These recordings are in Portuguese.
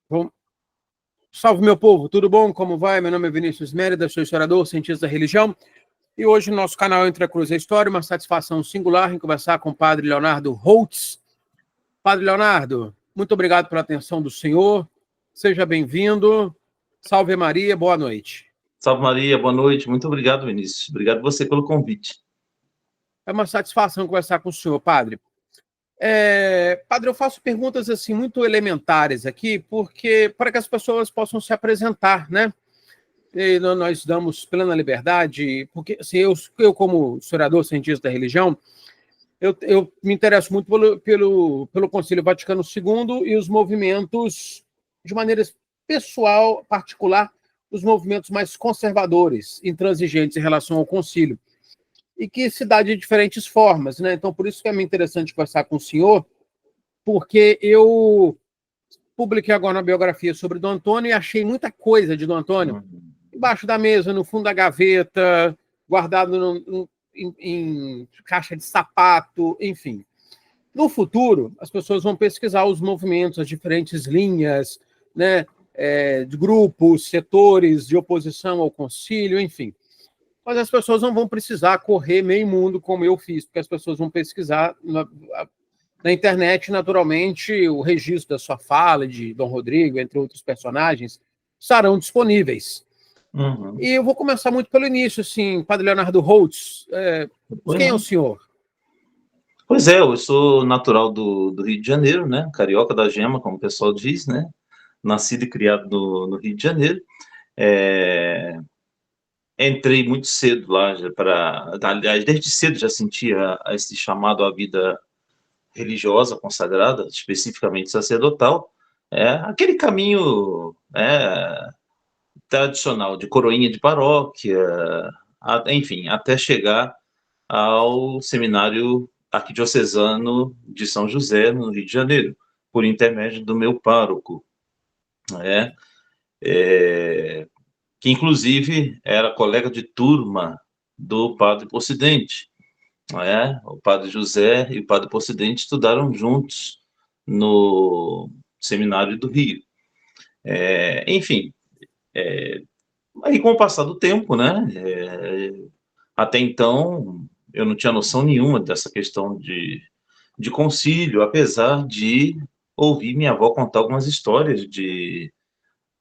Bom, salve, meu povo, tudo bom? Como vai? Meu nome é Vinícius Mérida, sou historiador, cientista da religião, e hoje no nosso canal Entre a Cruz e a História, uma satisfação singular em conversar com o padre Leonardo Holtz. Padre Leonardo, muito obrigado pela atenção do senhor, seja bem-vindo, salve Maria, boa noite. Salve Maria, boa noite, muito obrigado, Vinícius, obrigado você pelo convite. É uma satisfação conversar com o senhor, padre. Padre, eu faço perguntas assim muito elementares aqui, porque para que as pessoas possam se apresentar, né? E nós damos plena liberdade, porque assim, eu como historiador, cientista da religião, eu me interesso muito pelo Concílio Vaticano II e os movimentos, de maneira pessoal, particular, os movimentos mais conservadores, intransigentes em relação ao concílio, e que se dá de diferentes formas, né? Então, por isso que é muito interessante conversar com o senhor, porque eu publiquei agora uma biografia sobre Dom Antônio e achei muita coisa de Dom Antônio embaixo da mesa, no fundo da gaveta, guardado em caixa de sapato, enfim. No futuro, as pessoas vão pesquisar os movimentos, as diferentes linhas, né, de grupos, setores de oposição ao concílio, enfim. Mas as pessoas não vão precisar correr meio mundo como eu fiz, porque as pessoas vão pesquisar na internet, naturalmente, o registro da sua fala, de Dom Rodrigo, entre outros personagens, estarão disponíveis. E eu vou começar muito pelo início, assim, Padre Leonardo Holtz, quem é o senhor? Pois é, eu sou natural do Rio de Janeiro, né? Carioca da gema, como o pessoal diz, né? Nascido e criado no Rio de Janeiro. Entrei muito cedo lá, aliás, desde cedo já sentia esse chamado à vida religiosa consagrada, especificamente sacerdotal. Aquele caminho tradicional de coroinha de paróquia, enfim, até chegar ao seminário arquidiocesano de São José, no Rio de Janeiro, por intermédio do meu pároco, que inclusive era colega de turma do padre Possidente. O padre José e o padre Possidente estudaram juntos no seminário do Rio. Enfim, aí com o passar do tempo, né, até então eu não tinha noção nenhuma dessa questão de concílio, apesar de ouvir minha avó contar algumas histórias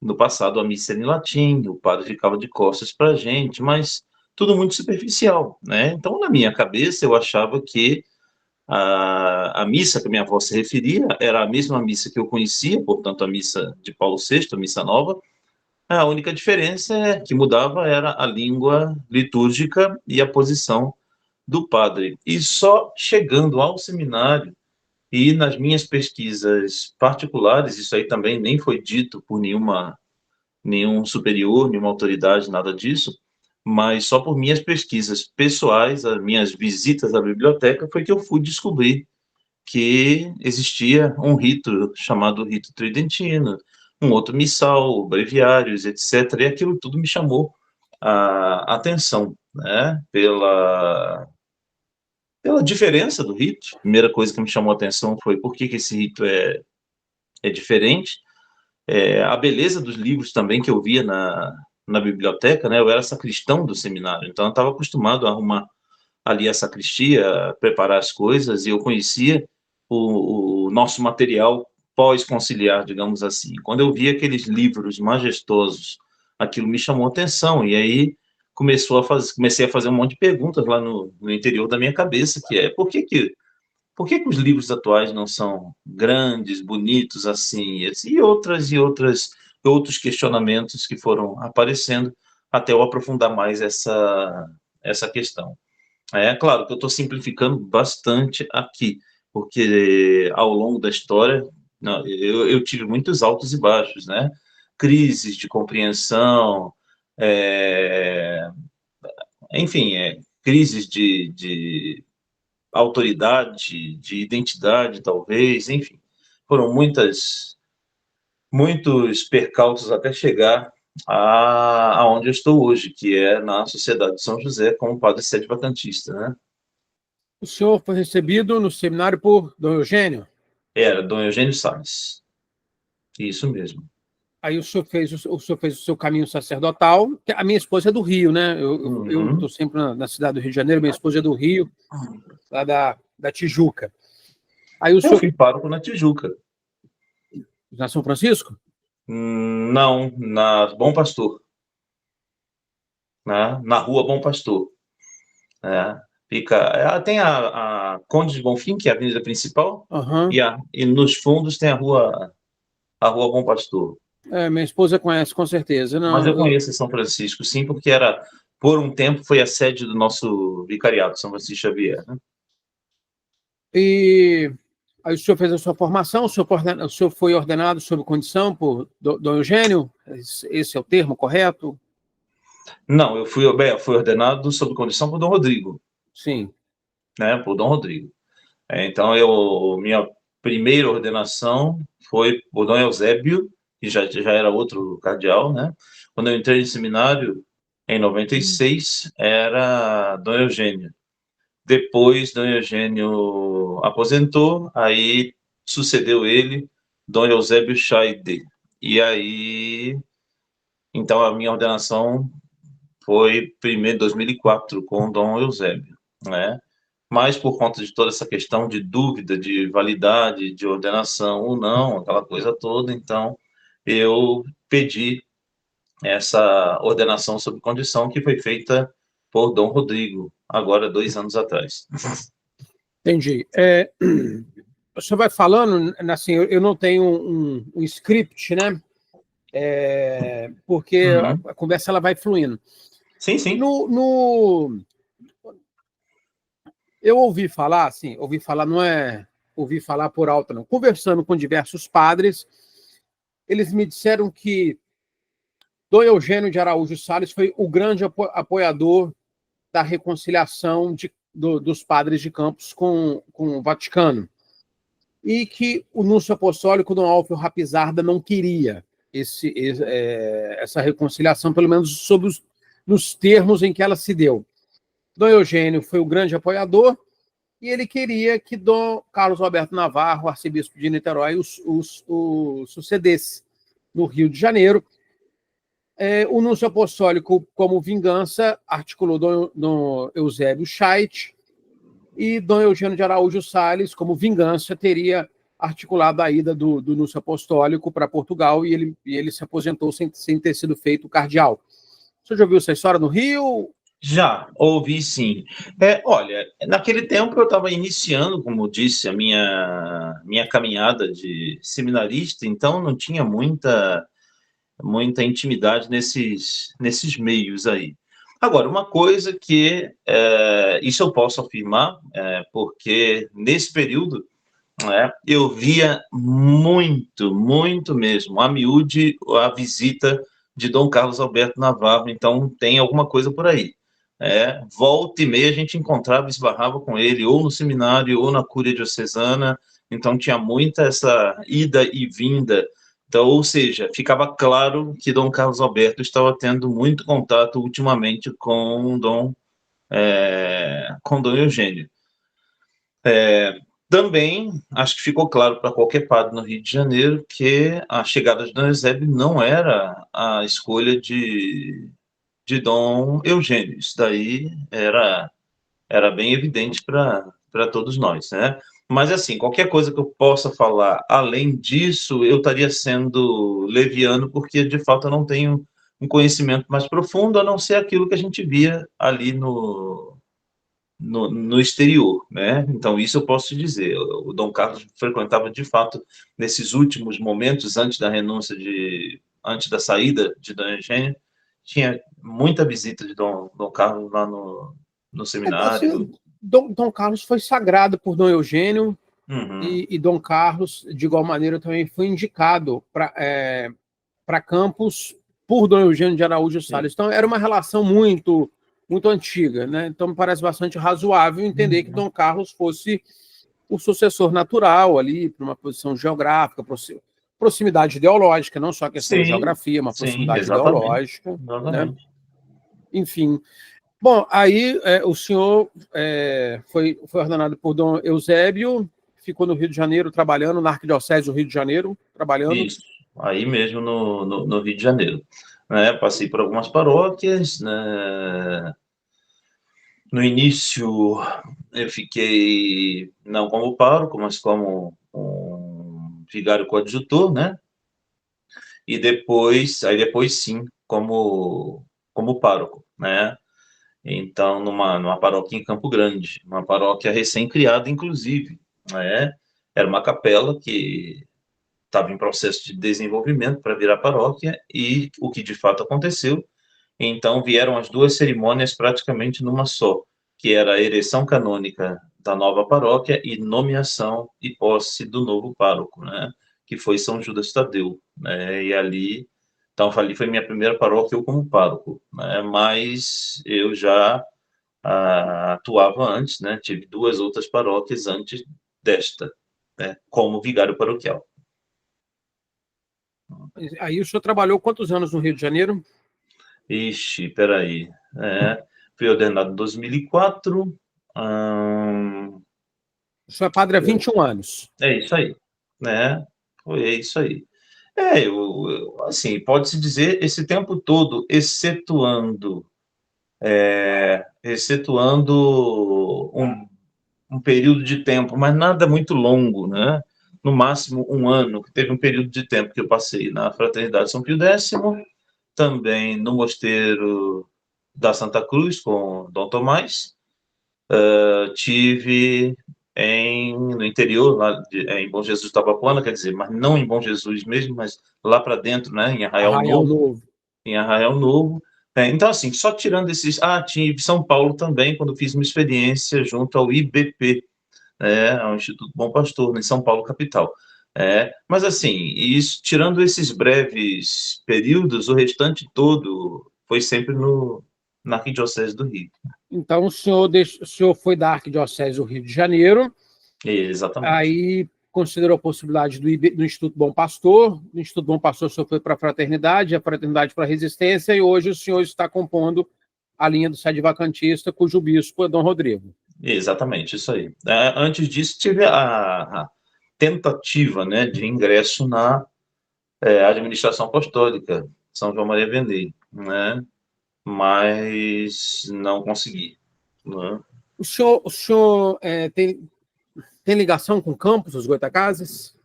no passado, a missa era em latim, o padre ficava de costas para a gente, mas tudo muito superficial, né? Então, na minha cabeça, eu achava que a missa que a minha avó se referia era a mesma missa que eu conhecia, portanto, a missa de Paulo VI, a missa nova. A única diferença que mudava era a língua litúrgica e a posição do padre. E só chegando ao seminário e nas minhas pesquisas particulares, isso aí também nem foi dito por nenhum superior, nenhuma autoridade, nada disso, mas só por minhas pesquisas pessoais, as minhas visitas à biblioteca, foi que eu fui descobrir que existia um rito chamado rito tridentino, um outro missal, breviários, etc. E aquilo tudo me chamou a atenção, né? Pela diferença do rito. A primeira coisa que me chamou a atenção foi por que esse rito é diferente. A beleza dos livros também que eu via na biblioteca, né? Eu era sacristão do seminário, então eu estava acostumado a arrumar ali a sacristia, preparar as coisas, e eu conhecia o nosso material pós-conciliar, digamos assim. Quando eu vi aqueles livros majestosos, aquilo me chamou a atenção, e aí comecei a fazer um monte de perguntas lá no interior da minha cabeça, que é por que os livros atuais não são grandes, bonitos assim, e outros questionamentos que foram aparecendo até eu aprofundar mais essa questão. É claro que eu estou simplificando bastante aqui, porque ao longo da história eu tive muitos altos e baixos, né? Crises de compreensão, é, enfim, crises de autoridade, de identidade, talvez, enfim. Foram muitos percalços até chegar aonde eu estou hoje, que é na Sociedade de São José, como padre sede vacantista, né? O senhor foi recebido no seminário por Dom Eugênio? Era Dom Eugênio Salles. Isso mesmo. Aí o senhor fez o seu caminho sacerdotal. A minha esposa é do Rio, né? Eu estou sempre na cidade do Rio de Janeiro, minha esposa é do Rio, lá da Tijuca. Aí o Eu senhor... fui pároco na Tijuca. Na São Francisco? Não, na Bom Pastor, né? Na Rua Bom Pastor. Né? Tem a Conde de Bonfim, que é a avenida principal, Uhum. e nos fundos tem a Rua Bom Pastor. Minha esposa conhece, com certeza. Mas Não, eu conheço São Francisco, sim, porque por um tempo, foi a sede do nosso vicariado, São Francisco Xavier. Né? E aí o senhor fez a sua formação, o senhor foi ordenado sob condição por Dom Eugênio? Esse é o termo correto? Não, eu fui ordenado sob condição por Dom Rodrigo. Sim. Né, por Dom Rodrigo. Então, minha primeira ordenação foi por Dom Eusébio, que já era outro cardeal, né? Quando eu entrei no seminário, em 96, era Dom Eugênio. Depois, Dom Eugênio aposentou, aí sucedeu ele, Dom Eusébio Chaide. E aí, então, a minha ordenação foi primeiro em 2004, com Dom Eusébio, né? Mas por conta de toda essa questão de dúvida, de validade, de ordenação ou não, aquela coisa toda, então eu pedi essa ordenação sob condição, que foi feita por Dom Rodrigo, agora 2 anos atrás. Entendi. O senhor vai falando, assim, eu não tenho um script, né? Porque a conversa ela vai fluindo. Sim, sim. Eu ouvi falar, não é ouvir falar por alto, não. Conversando com diversos padres, eles me disseram que Dom Eugênio de Araújo Salles foi o grande apoiador da reconciliação dos padres de Campos com o Vaticano. E que o núncio apostólico, Dom Álvaro Rapizarda, não queria essa reconciliação, pelo menos nos termos em que ela se deu. Dom Eugênio foi o grande apoiador e ele queria que Dom Carlos Alberto Navarro, arcebispo de Niterói, o sucedesse no Rio de Janeiro. O núncio apostólico, como vingança, articulou Dom Eusébio Chaide, e Dom Eugênio de Araújo Salles, como vingança, teria articulado a ida do núncio apostólico para Portugal, e ele se aposentou sem ter sido feito cardeal. Você já ouviu essa história no Rio? Já, ouvi sim. Olha, naquele tempo eu estava iniciando, como disse, a minha caminhada de seminarista, então não tinha muita intimidade nesses meios aí. Agora, uma coisa que isso eu posso afirmar, porque nesse período eu via muito, muito mesmo, a miúde, a visita de Dom Carlos Alberto Navarro, então tem alguma coisa por aí. Volta e meia a gente encontrava, esbarrava com ele, ou no seminário, ou na cúria diocesana, então tinha muita essa ida e vinda. Então, ou seja, ficava claro que Dom Carlos Alberto estava tendo muito contato ultimamente com Dom Eugênio. Também acho que ficou claro para qualquer padre no Rio de Janeiro que a chegada de Dom Eusébio não era a escolha de Dom Eugênio. Isso daí era bem evidente para todos nós, né? Mas, assim, qualquer coisa que eu possa falar além disso, eu estaria sendo leviano, porque, de fato, eu não tenho um conhecimento mais profundo, a não ser aquilo que a gente via ali no exterior, né? Então, isso eu posso te dizer. O Dom Carlos frequentava, de fato, nesses últimos momentos, antes da renúncia, antes da saída de Dom Eugênio, tinha muita visita de Dom Carlos lá no seminário. Assim, Dom Carlos foi sagrado por Dom Eugênio, e Dom Carlos, de igual maneira, também foi indicado para Campos por Dom Eugênio de Araújo Salles. Então, era uma relação muito, muito antiga, né? Então, me parece bastante razoável entender que Dom Carlos fosse o sucessor natural ali, para uma posição geográfica, proximidade ideológica, não só a questão de geografia, uma proximidade ideológica. Né? Enfim. Bom, aí o senhor foi ordenado por Dom Eusébio, ficou no Rio de Janeiro trabalhando, na Arquidiocese do Rio de Janeiro, trabalhando. Isso. aí mesmo no Rio de Janeiro. Né? Passei por algumas paróquias, né? No início eu fiquei não como pároco, mas como um vigário coadjutor, né? E depois sim, como pároco, né? Então, numa paróquia em Campo Grande, uma paróquia recém-criada, inclusive, né? Era uma capela que estava em processo de desenvolvimento para virar paróquia, e o que de fato aconteceu. Então, vieram as duas cerimônias praticamente numa só, que era a ereção canônica da nova paróquia e nomeação e posse do novo pároco, né? Que foi São Judas Tadeu, né? E ali, então, ali foi minha primeira paróquia, eu como pároco, né? Mas eu já atuava antes, né? Tive duas outras paróquias antes desta, né? Como vigário paroquial. Aí o senhor trabalhou quantos anos no Rio de Janeiro? Ixi, peraí. Fui ordenado em 2004. O senhor é padre há 21 anos. É isso aí, né? Foi isso aí. Assim, pode-se dizer esse tempo todo, excetuando um período de tempo, mas nada muito longo, né? No máximo um ano, que teve um período de tempo que eu passei na Fraternidade São Pio X, também no Mosteiro da Santa Cruz, com Dom Tomás. Tive no interior, em Bom Jesus da Tabapuana, quer dizer, mas não em Bom Jesus mesmo, mas lá para dentro, né, em Arraial Arraial Novo. Novo. Em Arraial Novo. Então, assim, só tirando esses. Tive São Paulo também, quando fiz uma experiência junto ao IBP, ao Instituto Bom Pastor, em São Paulo, capital. Mas, assim, tirando esses breves períodos, o restante todo foi sempre na Arquidiocese do Rio. Então, o senhor foi da Arquidiocese do Rio de Janeiro, Exatamente. aí considerou a possibilidade do Instituto Bom Pastor, do Instituto Bom Pastor o senhor foi para a Fraternidade para a Resistência, e hoje o senhor está compondo a linha do sede vacantista, cujo bispo é Dom Rodrigo. Exatamente, isso aí. Antes disso, tive a tentativa, né, de ingresso na administração apostólica, São João Maria Vianney, né, mas não consegui. Né? O senhor tem ligação com Campos, os Goitacazes?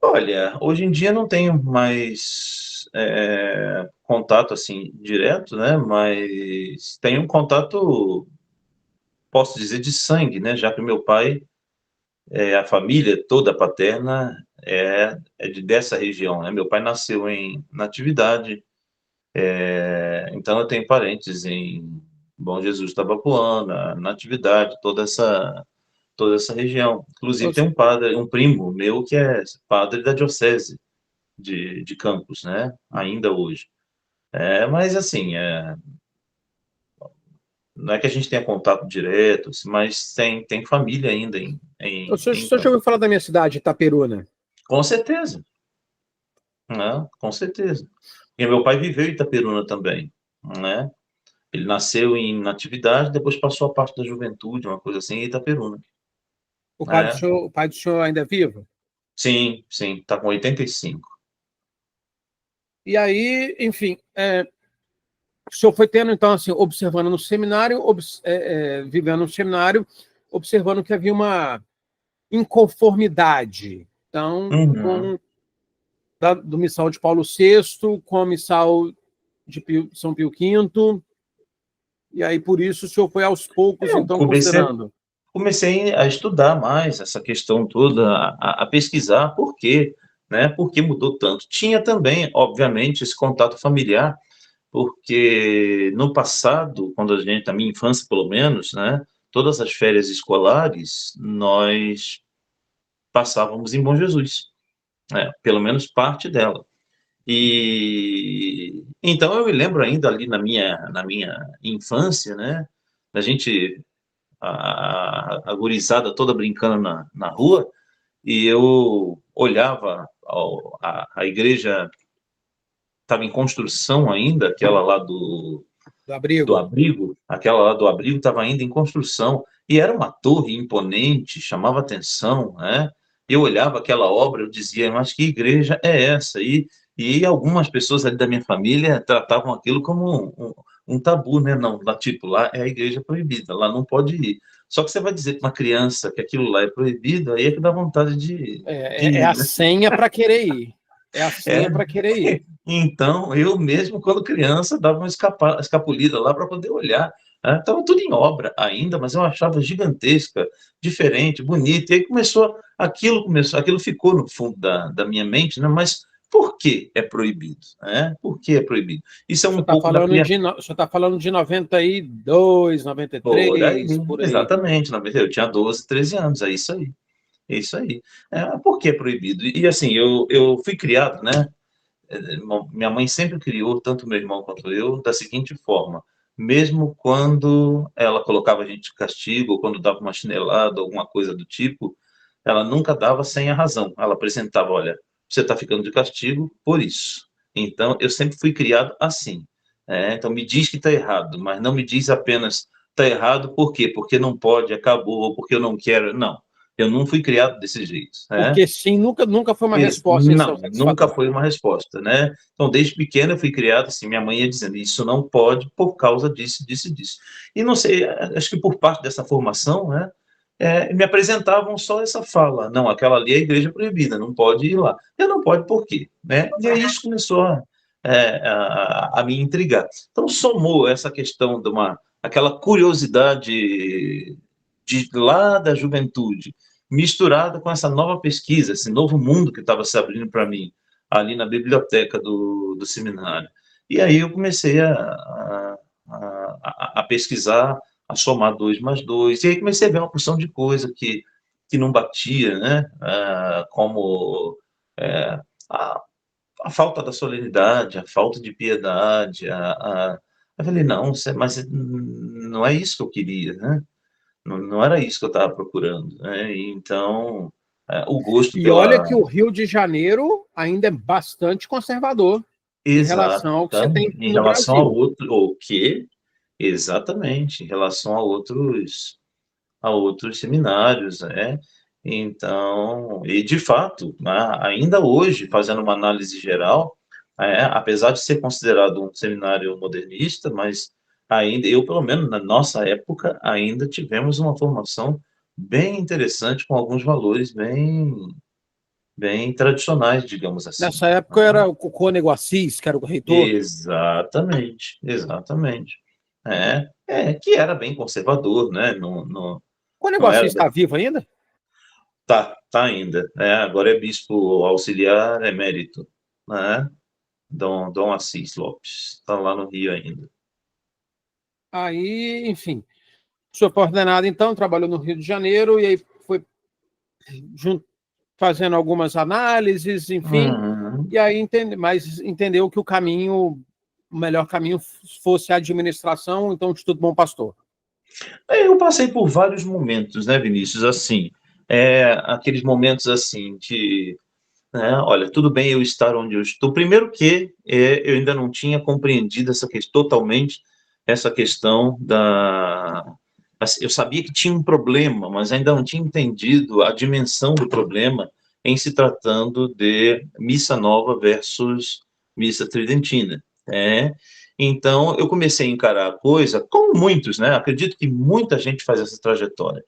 Olha, hoje em dia não tenho mais contato assim direto, né? Mas tenho um contato, posso dizer, de sangue, né? Já que meu pai, a família toda paterna é dessa região, né? Meu pai nasceu em Natividade, então eu tenho parentes em Bom Jesus Tabapuana, Natividade, toda essa região. Inclusive tem um padre, um primo meu que é padre da diocese de Campos, né? Ainda hoje. Mas assim, não é que a gente tenha contato direto, mas tem família ainda O em senhor já Campos. ouviu falar da minha cidade, Itaperuna? Com certeza, né? Com certeza. E meu pai viveu em Itaperuna também, né? Ele nasceu em Natividade, depois passou a parte da juventude, uma coisa assim, em Itaperuna. Né? O pai do senhor ainda é vivo? Sim, sim, está com 85. E aí, enfim, o senhor foi tendo, então, assim, observando no seminário, vivendo no seminário, observando que havia uma inconformidade. Então, Uhum. do missal de Paulo VI com a missal de São Pio V, e aí, por isso, o senhor foi aos poucos, Eu então, comecei, considerando. comecei a estudar mais essa questão toda, a pesquisar por quê, né? Por que mudou tanto. Tinha também, obviamente, esse contato familiar, porque no passado, quando a gente, na minha infância pelo menos, né? Todas as férias escolares, nós passávamos em Bom Jesus, né? Pelo menos parte dela. E então eu me lembro ainda ali na minha infância, né? A gente a gurizada toda brincando na rua, e eu olhava, a igreja estava em construção ainda, aquela lá Do do abrigo. abrigo, aquela lá do abrigo estava ainda em construção, e era uma torre imponente, chamava atenção, né? eu olhava aquela obra, eu dizia, mas que igreja é essa? E algumas pessoas ali da minha família tratavam aquilo como um tabu, né? Não, lá, tipo, lá é a igreja proibida, lá não pode ir. Só que você vai dizer para uma criança que aquilo lá é proibido, aí é que dá vontade de É ir, a né? senha para querer ir. É a senha É. para querer ir. Então, eu mesmo, quando criança, dava uma escapulida lá para poder olhar. Estava tudo em obra ainda, mas eu achava gigantesca, diferente, bonita. E aí aquilo ficou no fundo da minha mente, né? Mas por que é proibido? Né? Por que é proibido? Isso é um pouco da criação. O senhor está falando de 92, Por aí, 93, por aí. exatamente. Eu tinha 12, 13 anos, é isso aí. É isso aí. Por que é proibido? E assim, eu fui criado, né? Minha mãe sempre criou, tanto meu irmão quanto eu, da seguinte forma: mesmo quando ela colocava a gente de castigo, ou quando dava uma chinelada, alguma coisa do tipo, ela nunca dava sem a razão. Ela apresentava: olha, você está ficando de castigo por isso. Então, eu sempre fui criado assim. Então, me diz que está errado, mas não me diz apenas está errado por quê? Porque não pode, acabou, ou porque eu não quero. Não, eu não fui criado desse jeito. Porque sim, nunca foi uma resposta Não, nunca satisfatória. foi uma resposta, né? Então, desde pequeno eu fui criado assim, minha mãe ia dizendo, isso não pode por causa disso, disso e disso. E não sei, acho que por parte dessa formação, né, me apresentavam só essa fala, não, aquela ali é a igreja proibida, não pode ir lá. Eu não pode por quê? Né? E aí isso começou a me intrigar. Então, somou essa questão aquela curiosidade de lá da juventude, misturada com essa nova pesquisa, esse novo mundo que estava se abrindo para mim, ali na biblioteca do seminário. E aí eu comecei a pesquisar, a somar 2 mais 2, e aí comecei a ver uma porção de coisa que não batia, né? Como a, a falta da solenidade, a falta de piedade, eu falei, não, mas não é isso que eu queria, né? Não era isso que eu estava procurando, né? Então, o gosto E olha que pela... o Rio de Janeiro ainda é bastante conservador em relação ao que você tem Exatamente, em no relação ao Brasil. outro, o que exatamente, em relação a outros seminários, né? Então, e de fato, né, ainda hoje, fazendo uma análise geral, apesar de ser considerado um seminário modernista, mas ainda, eu, pelo menos na nossa época, ainda tivemos uma formação bem interessante, com alguns valores bem tradicionais, digamos assim. Nessa época era o Cônego Assis, que era o reitor. Exatamente, exatamente. Que era bem conservador, né? Não, não, O Cônego não era. Assis está vivo ainda? Tá ainda. Agora é bispo auxiliar emérito, né? Dom Assis Lopes. Está lá no Rio ainda. Aí, enfim, o senhor foi ordenado, então, trabalhou no Rio de Janeiro, e aí foi fazendo algumas análises, enfim, Uhum. e aí mas entendeu que o melhor caminho fosse a administração, então, o Instituto Bom Pastor. Eu passei por vários momentos, né, Vinícius? Assim, aqueles momentos assim de, né, olha, tudo bem eu estar onde eu estou. Primeiro que eu ainda não tinha compreendido totalmente essa questão da... assim, eu sabia que tinha um problema, mas ainda não tinha entendido a dimensão do problema em se tratando de missa nova versus missa tridentina. Então, eu comecei a encarar a coisa, como muitos, né? Acredito que muita gente faz essa trajetória,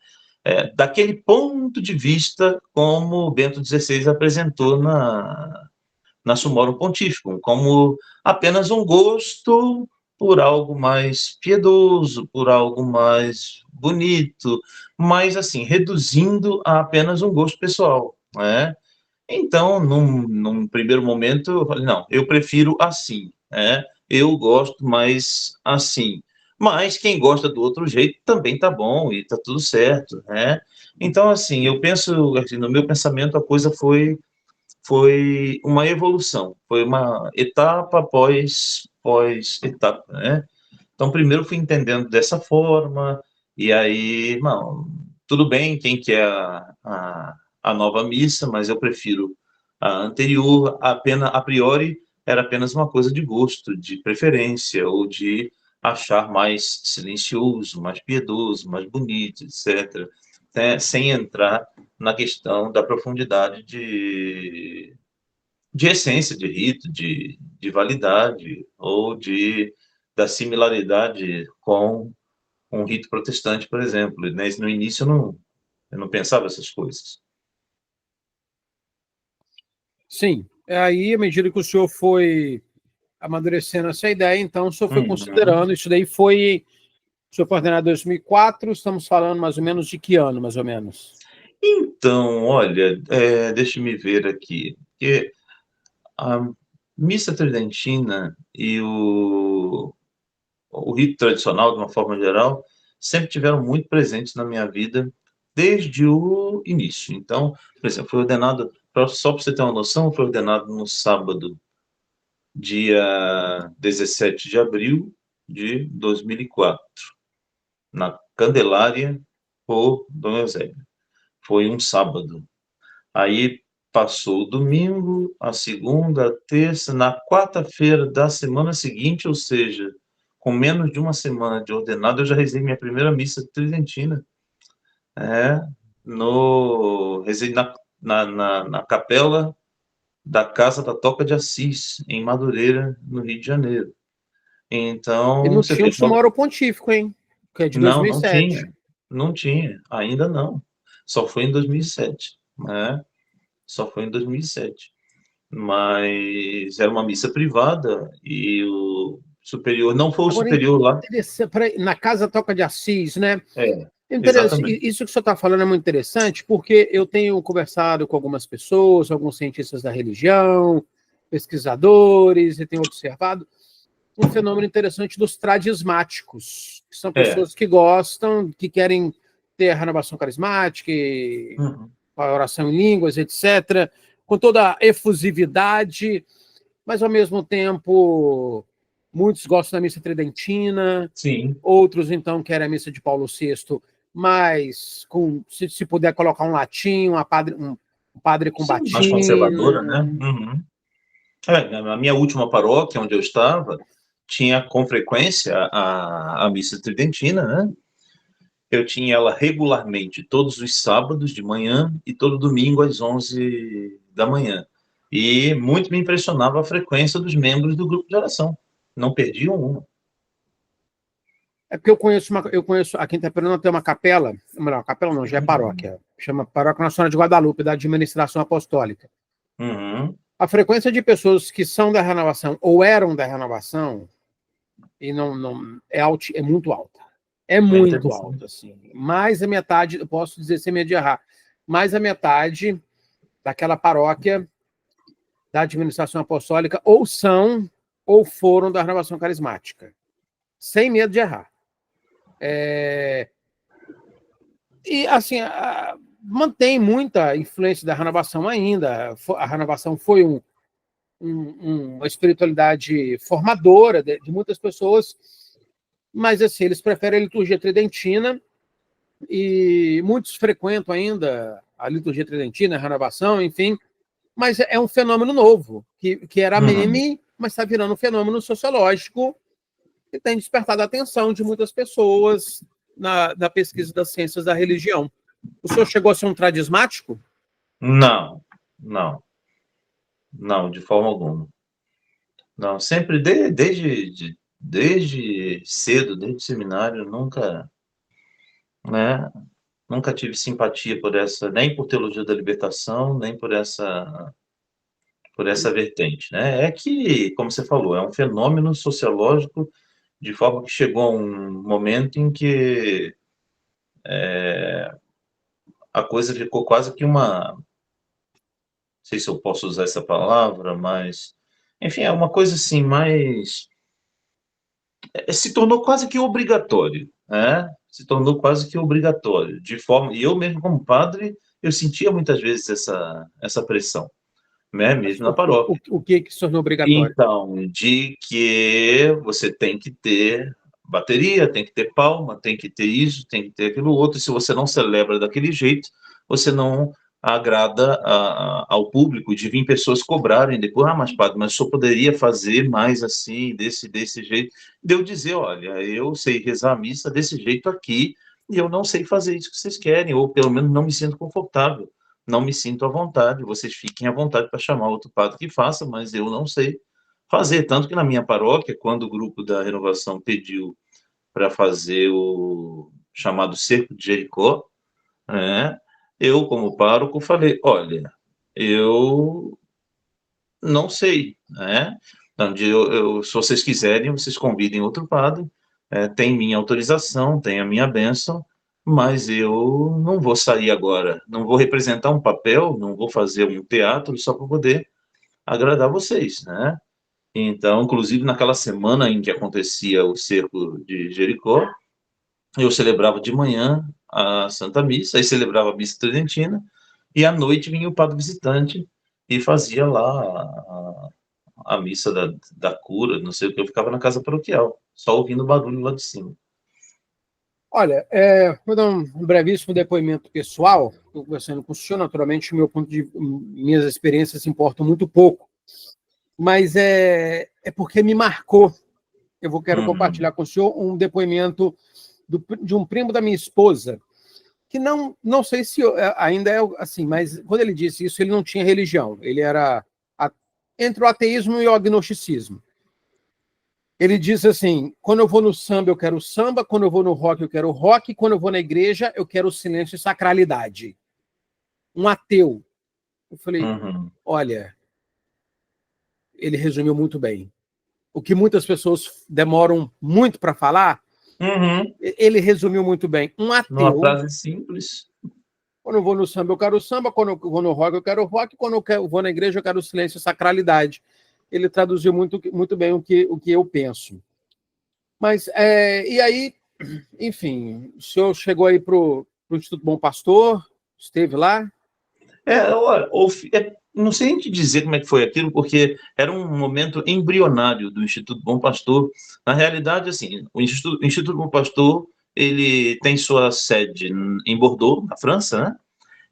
daquele ponto de vista como Bento XVI apresentou na Sumorum Pontificum, como apenas um gosto por algo mais piedoso, por algo mais bonito, mas assim, reduzindo a apenas um gosto pessoal, né? Então, num primeiro momento, eu falei, não, eu prefiro assim, eu gosto mais assim. Mas quem gosta do outro jeito também tá bom e tá tudo certo, né? Então, assim, eu penso, assim, no meu pensamento, a coisa foi uma evolução, foi uma etapa após etapa, né? Então, primeiro fui entendendo dessa forma, e aí, não, tudo bem, quem quer a nova missa, mas eu prefiro a anterior, a priori era apenas uma coisa de gosto, de preferência, ou de achar mais silencioso, mais piedoso, mais bonito, etc. sem entrar na questão da profundidade de essência, de rito, de validade, ou da similaridade com um rito protestante, por exemplo. No início eu não pensava essas coisas. Sim, aí, à medida que o senhor foi amadurecendo essa ideia, então o senhor foi considerando, isso daí foi, o senhor foi ordenado em 2004, estamos falando mais ou menos de que ano, mais ou menos? Então, olha, deixa me ver aqui, porque a missa tridentina e o rito tradicional, de uma forma geral, sempre tiveram muito presentes na minha vida desde o início. Então, por exemplo, fui ordenado, só para você ter uma noção, fui ordenado no sábado, dia 17 de abril de 2004, na Candelária, por Dom Eusébio. Foi um sábado. Aí passou o domingo, a segunda, a terça, na quarta-feira da semana seguinte, ou seja, com menos de uma semana de ordenado, eu já rezei minha primeira missa tridentina. Rezei na capela da Casa da Toca de Assis, em Madureira, no Rio de Janeiro. E Então, não você tinha um vê... Sumoro Pontífico, hein? Que é de Não, 2007. não tinha, ainda não. Só foi em 2007, né? Só foi em 2007. Mas era uma missa privada e o superior, não foi o Agora, superior lá. na Casa Toca de Assis, né? Exatamente. Isso que o senhor está falando é muito interessante, porque eu tenho conversado com algumas pessoas, alguns cientistas da religião, pesquisadores, e tenho observado um fenômeno interessante dos tradismáticos, que são pessoas que gostam, que querem ter a renovação carismática, a oração em línguas, etc., com toda a efusividade, mas, ao mesmo tempo, muitos gostam da missa tridentina, Sim. Outros, então, querem a missa de Paulo VI, mas se puder colocar um latim, um padre com batina. Mais conservadora, né? Na minha última paróquia, onde eu estava, tinha com frequência a missa tridentina, né? Eu tinha ela regularmente todos os sábados de manhã e todo domingo às 11 da manhã. E muito me impressionava a frequência dos membros do grupo de oração. Não perdiam uma. É porque eu conheço aqui em Itaperuna tem uma capela, não, capela não, já é paróquia, chama Paróquia Nossa Senhora de Guadalupe, da administração apostólica. A frequência de pessoas que são da renovação ou eram da renovação e é muito alta. É muito alta, assim. Mais a metade, eu posso dizer sem medo de errar, mais a metade daquela paróquia da administração apostólica ou são ou foram da renovação carismática. Sem medo de errar. E, assim, mantém muita influência da renovação ainda. A renovação foi uma espiritualidade formadora de muitas pessoas, mas, assim, eles preferem a liturgia tridentina e muitos frequentam ainda a liturgia tridentina, a renovação, enfim, mas é um fenômeno novo, que era meme, mas está virando um fenômeno sociológico que tem despertado a atenção de muitas pessoas na pesquisa das ciências da religião. O senhor chegou a ser um tradismático? Não, de forma alguma. Não, sempre desde cedo, desde o seminário, nunca tive simpatia por essa, nem por teologia da libertação, nem por essa vertente, né? É que, como você falou, é um fenômeno sociológico, de forma que chegou a um momento em que a coisa ficou quase que não sei se eu posso usar essa palavra, mas, enfim, é uma coisa assim, mais... se tornou quase que obrigatório, né? Se tornou quase que obrigatório, de forma... E eu mesmo, como padre, eu sentia muitas vezes essa pressão, né? Mesmo na paróquia. O que se tornou obrigatório? Então, de que você tem que ter bateria, tem que ter palma, tem que ter isso, tem que ter aquilo outro. Se você não celebra daquele jeito, você não agrada ao público, de vir pessoas cobrarem depois, mas padre, mas o senhor poderia fazer mais assim, desse jeito. De eu dizer, olha, eu sei rezar a missa desse jeito aqui, e eu não sei fazer isso que vocês querem, ou pelo menos não me sinto confortável, não me sinto à vontade, vocês fiquem à vontade para chamar outro padre que faça, mas eu não sei fazer. Tanto que na minha paróquia, quando o grupo da renovação pediu para fazer o chamado Cerco de Jericó, né, eu, como pároco, falei: olha, eu não sei, né? Então, se vocês quiserem, vocês convidem outro padre, tem minha autorização, tem a minha bênção, mas eu não vou sair agora, não vou representar um papel, não vou fazer um teatro só para poder agradar vocês, né? Então, inclusive, naquela semana em que acontecia o cerco de Jericó, eu celebrava de manhã a Santa Missa, aí celebrava a Missa Tridentina, e à noite vinha o padre visitante e fazia lá a missa da cura, não sei o que, eu ficava na casa paroquial, só ouvindo barulho lá de cima. Olha, vou dar um brevíssimo depoimento pessoal. Estou conversando com o senhor, naturalmente, minhas experiências importam muito pouco, mas é porque me marcou. Quero compartilhar com o senhor um depoimento de um primo da minha esposa, que não sei se ainda é assim, mas quando ele disse isso, ele não tinha religião, ele era entre o ateísmo e o agnosticismo. Ele diz assim: quando eu vou no samba, eu quero samba, quando eu vou no rock, eu quero rock, quando eu vou na igreja, eu quero silêncio e sacralidade. Um ateu. Eu falei: olha, ele resumiu muito bem. O que muitas pessoas demoram muito para falar, ele resumiu muito bem. Um ateu. Numa frase simples. Quando eu vou no samba, eu quero samba, quando eu vou no rock, eu quero rock, quando eu vou na igreja, eu quero silêncio e sacralidade. Ele traduziu muito bem o que eu penso. Mas, e aí, enfim, o senhor chegou aí para o Instituto Bom Pastor, esteve lá? Não sei nem te dizer como é que foi aquilo, porque era um momento embrionário do Instituto Bom Pastor. Na realidade, assim, o Instituto Bom Pastor, ele tem sua sede em Bordeaux, na França, né?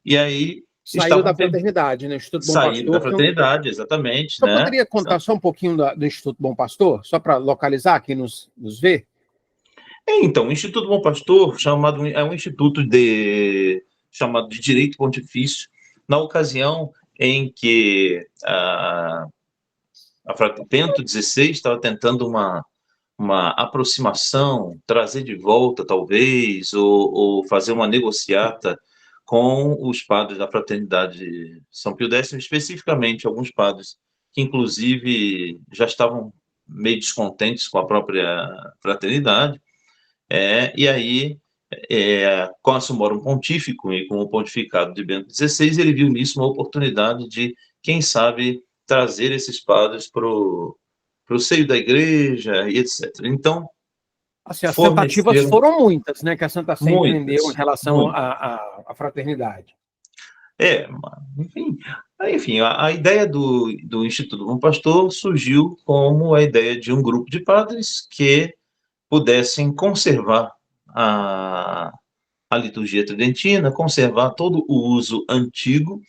E aí saiu da fraternidade, né? Instituto Bom Pastor. Saíram da fraternidade, exatamente. Você poderia contar só um pouquinho do Instituto Bom Pastor, só para localizar quem nos vê? Então, o Instituto Bom Pastor é um instituto chamado de Direito Pontifício, na ocasião em que Bento XVI estava tentando uma aproximação, trazer de volta, talvez, ou fazer uma negociata com os padres da Fraternidade São Pio X, especificamente alguns padres que, inclusive, já estavam meio descontentes com a própria fraternidade, e aí, com a Summorum Pontífico e com o pontificado de Bento XVI, ele viu nisso uma oportunidade de, quem sabe, trazer esses padres para o seio da igreja e etc. Então, assim, as tentativas foram muitas, né, que a Santa Sé empreendeu em relação à fraternidade. Enfim, a ideia do Instituto Bom Pastor surgiu como a ideia de um grupo de padres que pudessem conservar a liturgia tridentina, conservar todo o uso antigo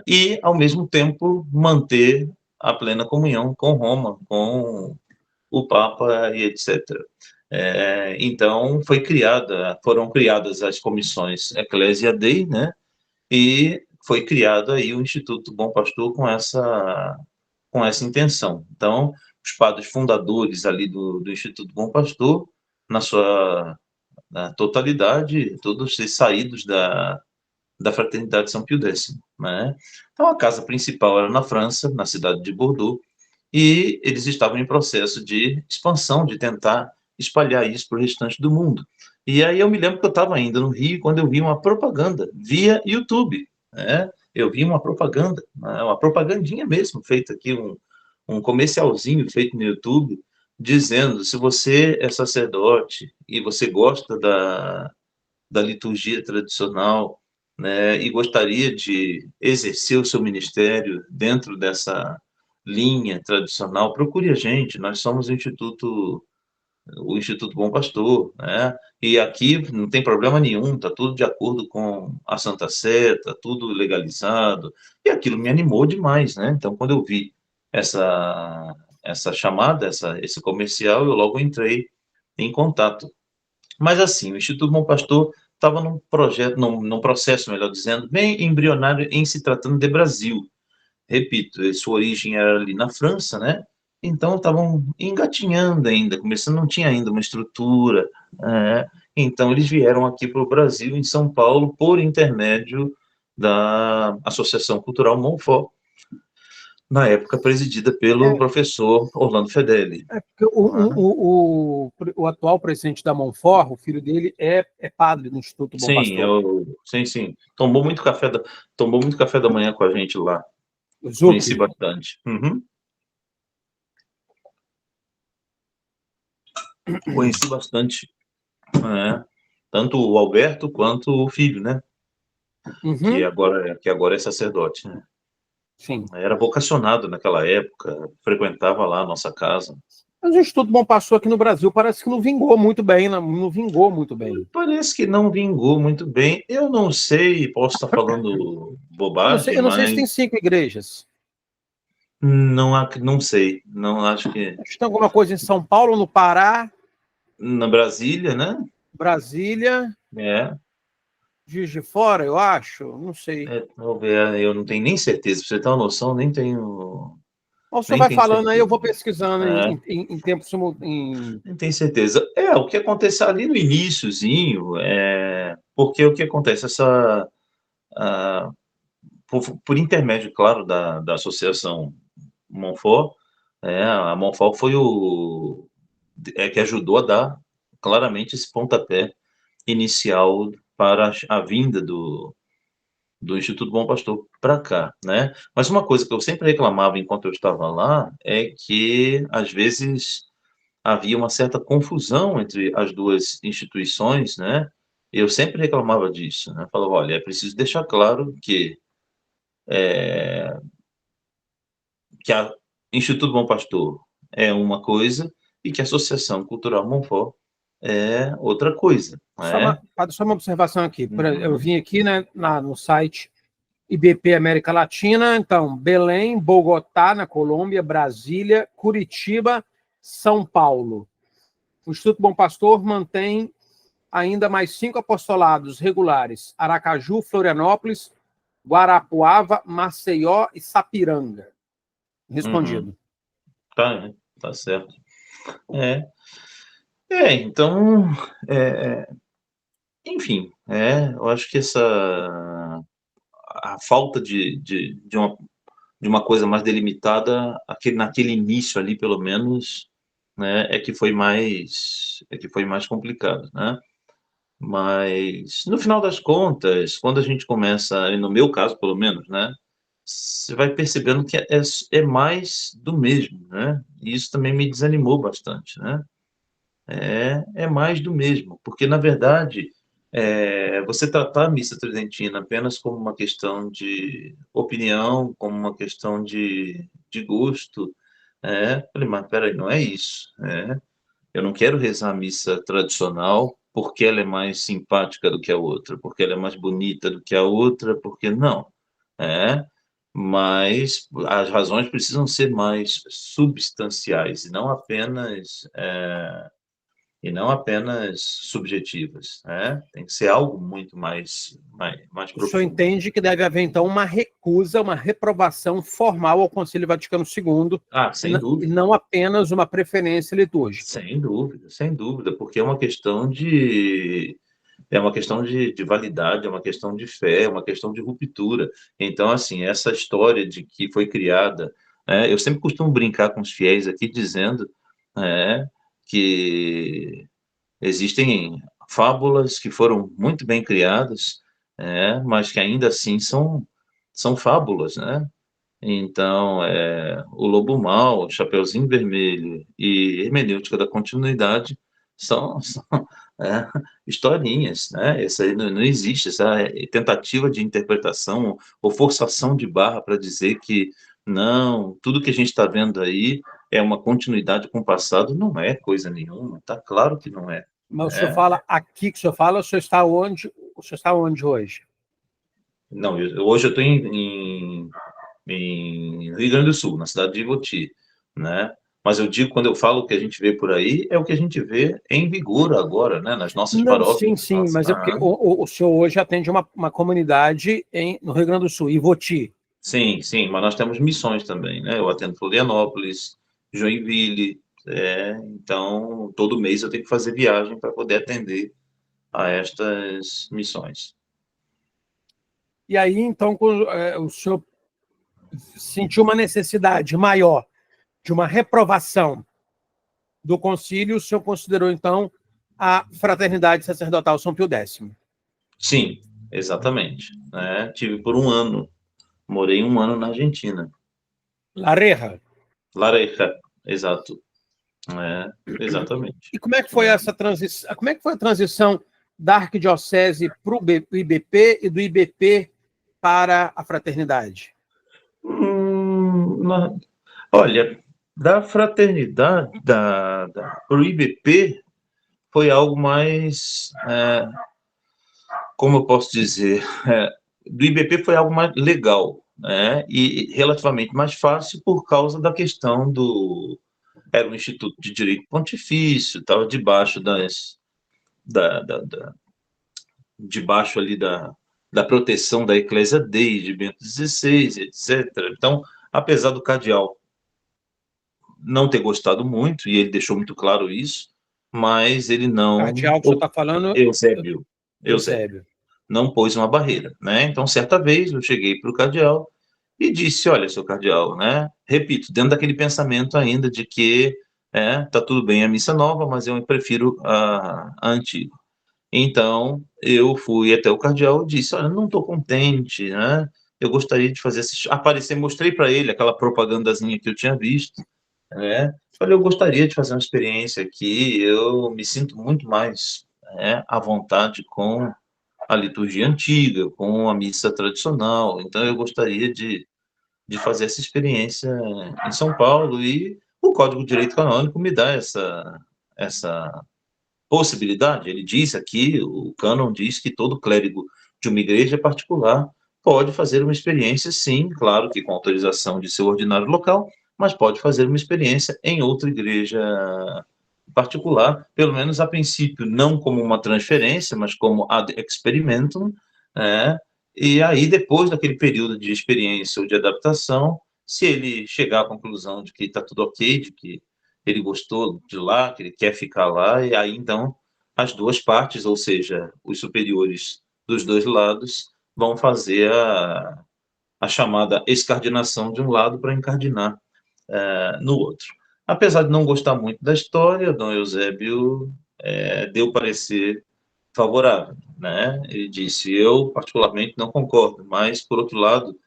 e, ao mesmo tempo, manter a plena comunhão com Roma, com o Papa e etc. Então, foram criadas as comissões Ecclesia Dei, né? E foi criado aí o Instituto Bom Pastor com essa intenção. Então, os padres fundadores ali do Instituto Bom Pastor, na sua totalidade, todos saídos da Fraternidade São Pio X, né? Então, a casa principal era na França, na cidade de Bordeaux, e eles estavam em processo de expansão, de tentar espalhar isso para o restante do mundo. E aí eu me lembro que eu estava ainda no Rio quando eu vi uma propaganda via YouTube, né? Eu vi uma propaganda, uma propagandinha mesmo, feita aqui, um comercialzinho feito no YouTube, dizendo: se você é sacerdote e você gosta da liturgia tradicional, né, e gostaria de exercer o seu ministério dentro dessa linha tradicional, procure a gente, nós somos o Instituto Bom Pastor, né? E aqui não tem problema nenhum, está tudo de acordo com a Santa Sé, está tudo legalizado, e aquilo me animou demais, né? Então, quando eu vi essa chamada, esse comercial, eu logo entrei em contato Mas assim, o Instituto Bom Pastor estava num projeto, num processo, melhor dizendo, bem embrionário em se tratando de Brasil. Repito, sua origem era ali na França, né? Então estavam engatinhando ainda, começando, não tinha ainda uma estrutura. Então eles vieram aqui para o Brasil, em São Paulo, por intermédio da Associação Cultural Monfort, na época presidida pelo É, professor Orlando Fedeli. porque o atual presidente da Monfort, o filho dele, é padre do Instituto Bom Sim, Pastor. sim. Tomou muito café da manhã com a gente lá. O Conheci Zucchi. bastante. Uhum. Conheci bastante, né? Tanto o Alberto quanto o filho, né? Uhum, Que agora é sacerdote, né? sim. Era vocacionado naquela época, frequentava lá a nossa casa. Mas o Instituto Bom Pastor aqui no Brasil parece que não vingou muito bem, não vingou muito bem. Parece que não vingou muito bem. Eu não sei, posso estar falando bobagem, Eu não sei se mas tem 5 igrejas. não sei. Não acho que Acho que tem alguma coisa em São Paulo, no Pará, na Brasília, né? Brasília, É, Juiz de Fora, eu acho. Não sei. vamos ver, eu não tenho nem certeza. Pra você ter uma noção, Mas o senhor nem vai tenho falando aí, eu certeza. vou pesquisando É, em tempo simultâneo. nem tenho certeza. O que aconteceu ali no iniciozinho, porque o que acontece, ah, por intermédio, claro, da Associação Monfort, a Monfort foi que ajudou a dar claramente esse pontapé inicial para a vinda do Instituto Bom Pastor para cá, né? Mas uma coisa que eu sempre reclamava enquanto eu estava lá é que, às vezes, havia uma certa confusão entre as duas instituições, né? Eu sempre reclamava disso, né? Falava, olha, é preciso deixar claro que a Instituto Bom Pastor é uma coisa e que a Associação Cultural Monfort é outra coisa, né? Padre, só uma observação aqui. Eu Uhum, vim aqui, né, no site IBP América Latina, então, Belém, Bogotá, na Colômbia, Brasília, Curitiba, São Paulo. O Instituto Bom Pastor mantém ainda mais 5 apostolados regulares: Aracaju, Florianópolis, Guarapuava, Maceió e Sapiranga. uhum. Respondido. Tá, né? Tá certo. É, então, é, enfim, eu acho que a falta de uma coisa mais delimitada, naquele início ali, pelo menos, né, é que foi mais complicado, né? Mas, no final das contas, quando a gente começa, e no meu caso, pelo menos, né, você vai percebendo que é mais do mesmo, né? E isso também me desanimou bastante, né? É mais do mesmo, porque, na verdade, você tratar a missa tridentina apenas como uma questão de opinião, como uma questão de gosto, falei, mas peraí, não é isso, eu não quero rezar a missa tradicional porque ela é mais simpática do que a outra, porque ela é mais bonita do que a outra, porque não, é, mas as razões precisam ser mais substanciais e não apenas subjetivas, né? Tem que ser algo muito mais O senhor profundo. entende que deve haver, então, uma recusa, uma reprovação formal ao Concílio Vaticano II, Ah, e não apenas uma preferência litúrgica. sem dúvida, porque é uma questão de validade, é uma questão de fé, é uma questão de ruptura. Então, assim, essa história de que foi criada, eu sempre costumo brincar com os fiéis aqui dizendo, que existem fábulas que foram muito bem criadas, mas que ainda assim são fábulas, né? Então, o Lobo Mau, Chapeuzinho Vermelho e Hermenêutica da Continuidade são é, historinhas, né? Isso aí não existe, essa tentativa de interpretação ou forçação de barra para dizer que não, tudo que a gente está vendo aí é uma continuidade com o passado, não é coisa nenhuma, tá claro que não é. Mas o senhor Né? fala aqui que o senhor fala, o senhor está onde? O senhor está onde hoje? Não, hoje eu estou em Rio Grande do Sul, na cidade de Ivoti, né? Mas eu digo, quando eu falo que a gente vê por aí, é o que a gente vê em vigor agora, né? Nas nossas Não, paróquias. sim, sim, mas é porque o senhor hoje atende uma comunidade no Rio Grande do Sul, Ivoti. Sim, sim, mas nós temos missões também, né? Eu atendo Florianópolis, Joinville, então todo mês eu tenho que fazer viagem para poder atender a estas missões. E aí, então, o senhor sentiu uma necessidade maior de uma reprovação do concílio, o senhor considerou, então, a Fraternidade Sacerdotal São Pio X. Sim, exatamente. Né? Tive por um ano, morei um ano na Argentina. La Reja. Lareja, exato. Exatamente. E como é que foi essa transição? Como é que foi a transição da arquidiocese para o IBP e do IBP para a fraternidade? Olha, da fraternidade, pro IBP, foi algo mais, como eu posso dizer, do IBP foi algo mais legal, né? E relativamente mais fácil por causa da questão era um instituto de direito pontifício, estava debaixo da, da, da, debaixo ali da proteção da Eclésia Dei, de Bento XVI, etc. Então, apesar do cardeal não ter gostado muito, e ele deixou muito claro isso, mas ele não. Cardeal que o senhor está falando, Eusébio, Eusébio, Eusébio. não pôs uma barreira, né? Então, certa vez, eu cheguei para o cardeal e disse: Olha, seu cardeal, né? Repito, dentro daquele pensamento ainda de que tá tudo bem a missa nova, mas eu prefiro a antiga. Então, eu fui até o cardeal e disse: Olha, não estou contente, né? Eu gostaria de fazer aparecer, mostrei para ele aquela propagandazinha que eu tinha visto, né? Falei, eu gostaria de fazer uma experiência aqui, eu me sinto muito mais à vontade com a liturgia antiga, com a missa tradicional, então eu gostaria de fazer essa experiência em São Paulo e o Código de Direito Canônico me dá essa possibilidade. Ele diz aqui, o cânon diz que todo clérigo de uma igreja particular pode fazer uma experiência, sim, claro que com autorização de seu ordinário local, mas pode fazer uma experiência em outra igreja particular, pelo menos a princípio, não como uma transferência, mas como ad experimentum, né? E aí, depois daquele período de experiência ou de adaptação, se ele chegar à conclusão de que está tudo ok, de que ele gostou de lá, que ele quer ficar lá, e aí então as duas partes, ou seja, os superiores dos dois lados, vão fazer a chamada escardinação de um lado para encardinar no outro. Apesar de não gostar muito da história, Dom Eusébio deu parecer favorável, né? Ele disse: eu particularmente não concordo, mas por outro lado,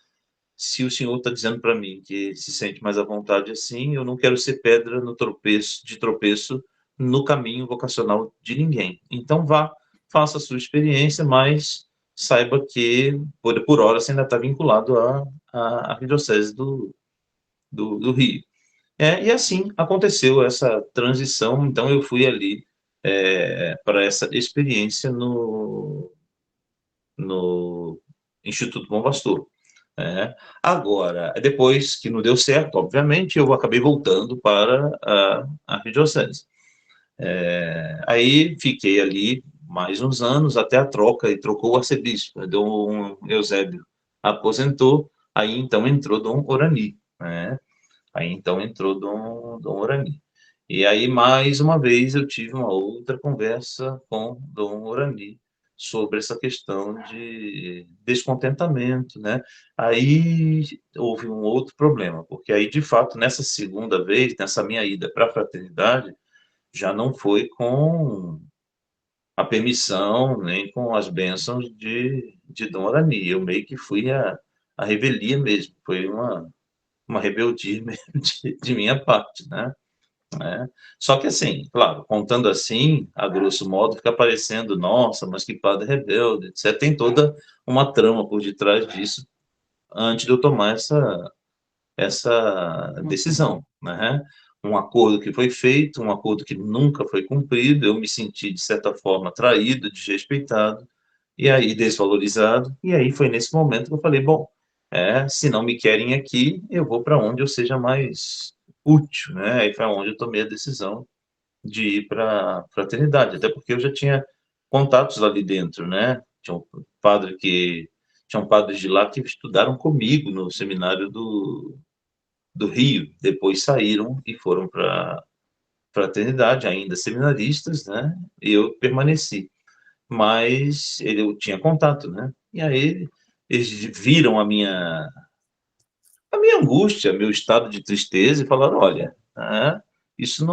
se o senhor está dizendo para mim que se sente mais à vontade assim, eu não quero ser pedra no tropeço no caminho vocacional de ninguém. Então vá, faça a sua experiência, mas saiba que por hora você ainda está vinculado à arquidiocese do Rio. E assim aconteceu essa transição, então eu fui ali para essa experiência no Instituto Bom Pastor. Agora, depois que não deu certo, obviamente, eu acabei voltando para a arquidiocese. Aí fiquei ali mais uns anos até a troca, e trocou o arcebispo, Dom Eusébio aposentou, aí então entrou Dom Orani, né? Aí então entrou Dom Orani. E aí, mais uma vez, eu tive uma outra conversa com Dom Orani sobre essa questão de descontentamento, né? Aí houve um outro problema, porque aí, de fato, nessa segunda vez, nessa minha ida para a fraternidade, já não foi com a permissão, nem com as bênçãos de Dom Orani. Eu meio que fui a revelia mesmo, foi uma rebeldia mesmo de minha parte, né? Só que assim, claro, contando assim, a grosso modo, fica parecendo, nossa, mas que padre rebelde, etc. Tem toda uma trama por detrás disso antes de eu tomar essa decisão, né? Um acordo que foi feito, um acordo que nunca foi cumprido, eu me senti, de certa forma, traído, desrespeitado, e aí desvalorizado, e aí foi nesse momento que eu falei, bom, se não me querem aqui, eu vou para onde eu seja mais útil, né? Aí foi onde eu tomei a decisão de ir para a fraternidade, até porque eu já tinha contatos ali dentro, né? Tinham padres de lá que estudaram comigo no seminário do Rio, depois saíram e foram para a fraternidade, ainda seminaristas, né? E eu permaneci, mas eu tinha contato, né? E aí eles viram a minha angústia, meu estado de tristeza e falaram: olha, isso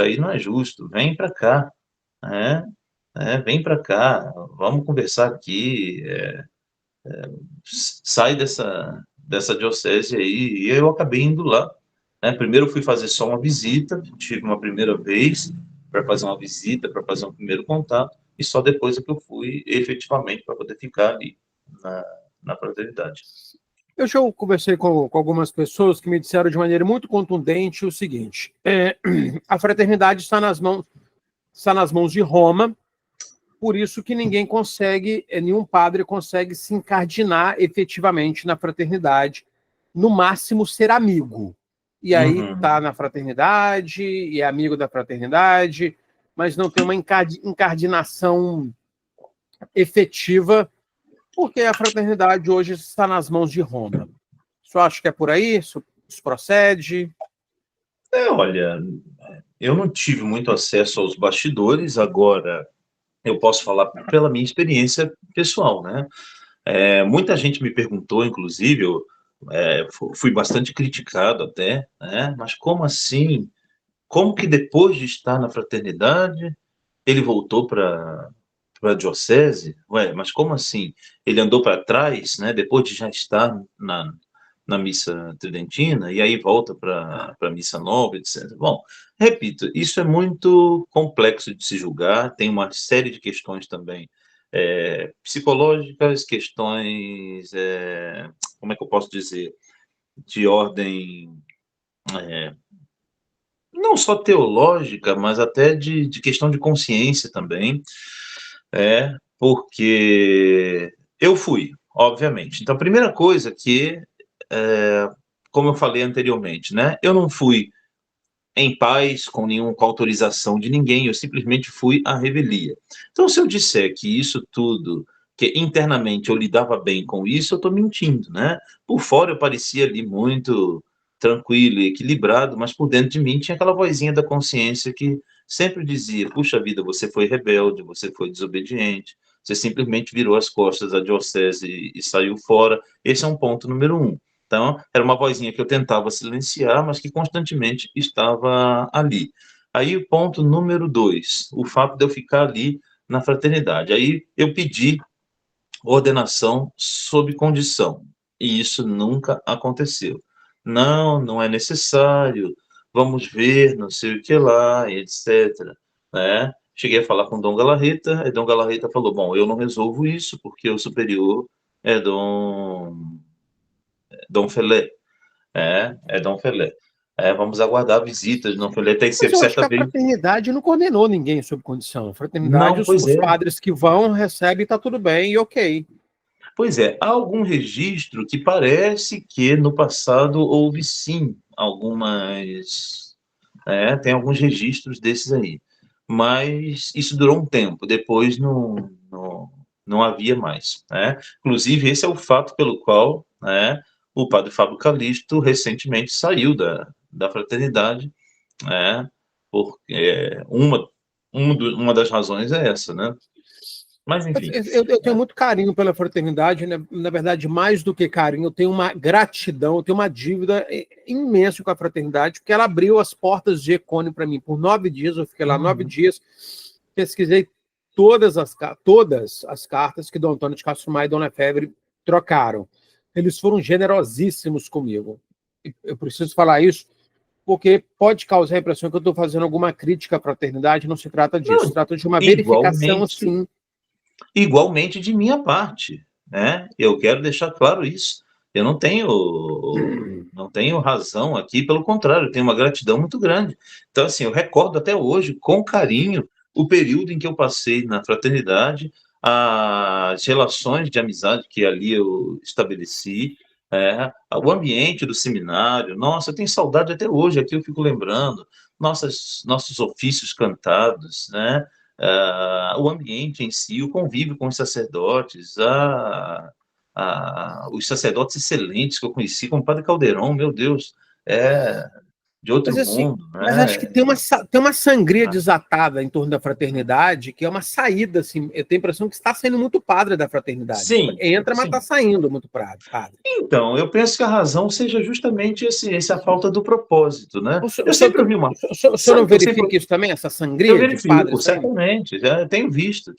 aí não é justo, vem para cá, né? Vem para cá, vamos conversar aqui, sai dessa diocese aí. E eu acabei indo lá, né? Primeiro eu fui fazer só uma visita, tive uma primeira vez para fazer uma visita, para fazer um primeiro contato, e só depois é que eu fui efetivamente para poder ficar ali na, na fraternidade. Eu já conversei com algumas pessoas que me disseram de maneira muito contundente o seguinte: a fraternidade está nas mãos de Roma, por isso que ninguém consegue, nenhum padre consegue se encardinar efetivamente na fraternidade, no máximo ser amigo. E aí está na fraternidade, e é amigo da fraternidade, mas não tem uma incardinação efetiva, porque a fraternidade hoje está nas mãos de Roma. Você acha que é por aí? Isso procede? Olha, eu não tive muito acesso aos bastidores, agora eu posso falar pela minha experiência pessoal, né? Muita gente me perguntou, inclusive, eu fui bastante criticado até, né? Mas como assim? Como que depois de estar na fraternidade, ele voltou para a diocese? Ué, mas como assim? Ele andou para trás, né? Depois de já estar na missa tridentina, e aí volta para a missa nova, etc. Bom, repito, isso é muito complexo de se julgar, tem uma série de questões também psicológicas, questões, como é que eu posso dizer, de ordem não só teológica, mas até de questão de consciência também, porque eu fui, obviamente. Então, a primeira coisa que, como eu falei anteriormente, né, eu não fui em paz, com autorização de ninguém, eu simplesmente fui à revelia. Então, se eu disser que isso tudo, que internamente eu lidava bem com isso, eu estou mentindo, né? Por fora eu parecia ali muito tranquilo e equilibrado, mas por dentro de mim tinha aquela vozinha da consciência que sempre dizia: puxa vida, você foi rebelde, você foi desobediente, você simplesmente virou as costas à diocese e saiu fora. Esse é um ponto número um. Então, era uma vozinha que eu tentava silenciar, mas que constantemente estava ali. Aí, o ponto número 2, o fato de eu ficar ali na fraternidade. Aí, eu pedi ordenação sob condição, e isso nunca aconteceu. Não, não é necessário, vamos ver, não sei o que lá, etc. Né? Cheguei a falar com Dom Galarreta, e Dom Galarreta falou: bom, eu não resolvo isso, porque o superior é Dom Felé. É Dom Felé. Vamos aguardar a visita de Dom Felé. Tem Mas sempre eu acho que certa a vez. fraternidade não condenou ninguém sob condição. A fraternidade, Não, pois os é. padres que vão, recebem, está tudo bem e ok. Pois é, há algum registro que parece que no passado houve sim algumas. Tem alguns registros desses aí. Mas isso durou um tempo, depois não havia mais. Né? Inclusive, esse é o fato pelo qual, o padre Fábio Calixto recentemente saiu da fraternidade, porque uma das razões é essa, né? Mas, enfim. Eu tenho muito carinho pela fraternidade, né? Na verdade, mais do que carinho, eu tenho uma gratidão, eu tenho uma dívida imensa com a fraternidade, porque ela abriu as portas de Econe para mim. Por 9 dias, eu fiquei lá 9 dias, pesquisei todas as cartas que Dom Antônio de Castro Maia e Dona Lefebvre trocaram. Eles foram generosíssimos comigo. Eu preciso falar isso, porque pode causar a impressão que eu estou fazendo alguma crítica à fraternidade, não se trata disso, se Não, trata de uma verificação, igualmente, assim. igualmente de minha parte, né? Eu quero deixar claro isso. Eu não tenho razão aqui, pelo contrário, eu tenho uma gratidão muito grande. Então, assim, eu recordo até hoje, com carinho, o período em que eu passei na fraternidade, as relações de amizade que ali eu estabeleci, O ambiente do seminário, nossa, eu tenho saudade até hoje, aqui eu fico lembrando, nossos ofícios cantados, né? O ambiente em si, o convívio com os sacerdotes, os sacerdotes excelentes que eu conheci, como o Padre Caldeirão, meu Deus, é de Mas outro assim, mundo, mas acho que né? tem uma sangria desatada em torno da fraternidade, que é uma saída, assim, eu tenho a impressão que está sendo muito padre da fraternidade. Sim, Entra, mas está sim. saindo muito padre. Então, eu penso que a razão seja justamente essa falta do propósito, né? O senhor, Eu sempre ouvi uma... o senhor não Sabe que eu sempre... verifica isso também, essa Eu sangria de verifico, padres saindo? certamente, já tenho visto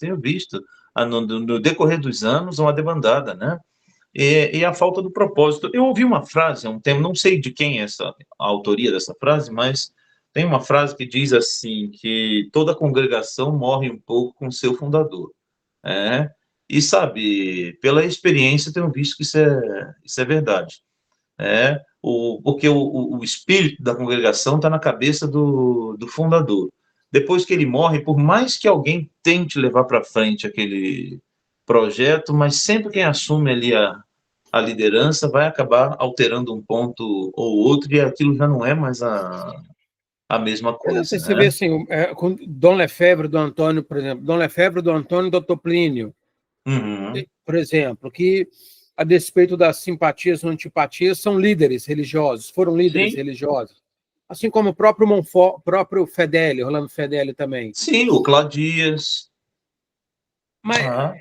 no decorrer dos anos uma debandada, né? E a falta do propósito. Eu ouvi uma frase há um tempo, não sei de quem é a autoria dessa frase, mas tem uma frase que diz assim, que toda congregação morre um pouco com seu fundador. É, e sabe, pela experiência, tenho visto que isso é verdade. Porque o espírito da congregação está na cabeça do fundador. Depois que ele morre, por mais que alguém tente levar para frente aquele projeto, mas sempre quem assume ali a liderança vai acabar alterando um ponto ou outro, e aquilo já não é mais a mesma coisa, Você vê né? assim, com Dom Lefebvre do Antônio, por exemplo, Dom Lefebvre do Antônio Doutor Plínio, Uhum. por exemplo, que, a despeito das simpatias ou antipatias, são líderes religiosos, foram líderes Sim, religiosos. Assim como o próprio Monfort, próprio Fedeli, Rolando Fedeli também. sim, o Cladias. Mas, Ah,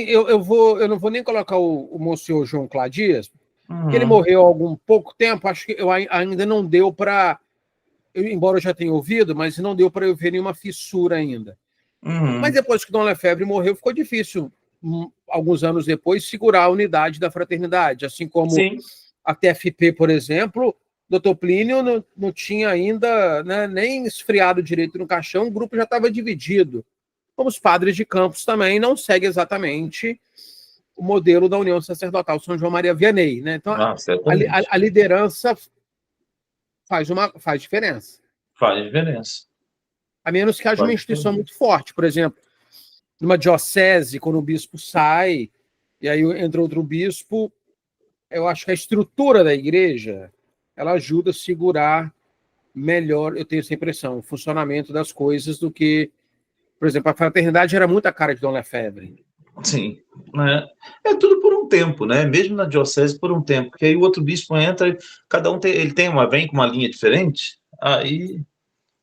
eu não vou nem colocar o Monsenhor João Cladias, que ele uhum, morreu há algum pouco tempo, acho que ainda não deu para, embora eu já tenha ouvido, mas não deu para eu ver nenhuma fissura ainda. Mas uhum. depois que Dom Lefebvre morreu, ficou difícil, alguns anos depois, segurar a unidade da fraternidade. Assim como Sim, a TFP, por exemplo, Dr. Plínio não tinha ainda, né, nem esfriado direito no caixão, o grupo já estava dividido. Como os padres de Campos também não segue exatamente o modelo da União Sacerdotal São João Maria Vianney. Né? Então, certamente. a liderança faz diferença. Faz diferença. A menos que haja uma Faz instituição diferença. muito forte. Por exemplo, numa diocese, quando o bispo sai, e aí entra outro bispo, eu acho que a estrutura da igreja ela ajuda a segurar melhor, eu tenho essa impressão, o funcionamento das coisas do que, por exemplo, a fraternidade era muito a cara de Dom Lefebvre. Sim, né? É tudo por um tempo, né? Mesmo na diocese por um tempo, porque aí o outro bispo entra, cada um vem com uma linha diferente, aí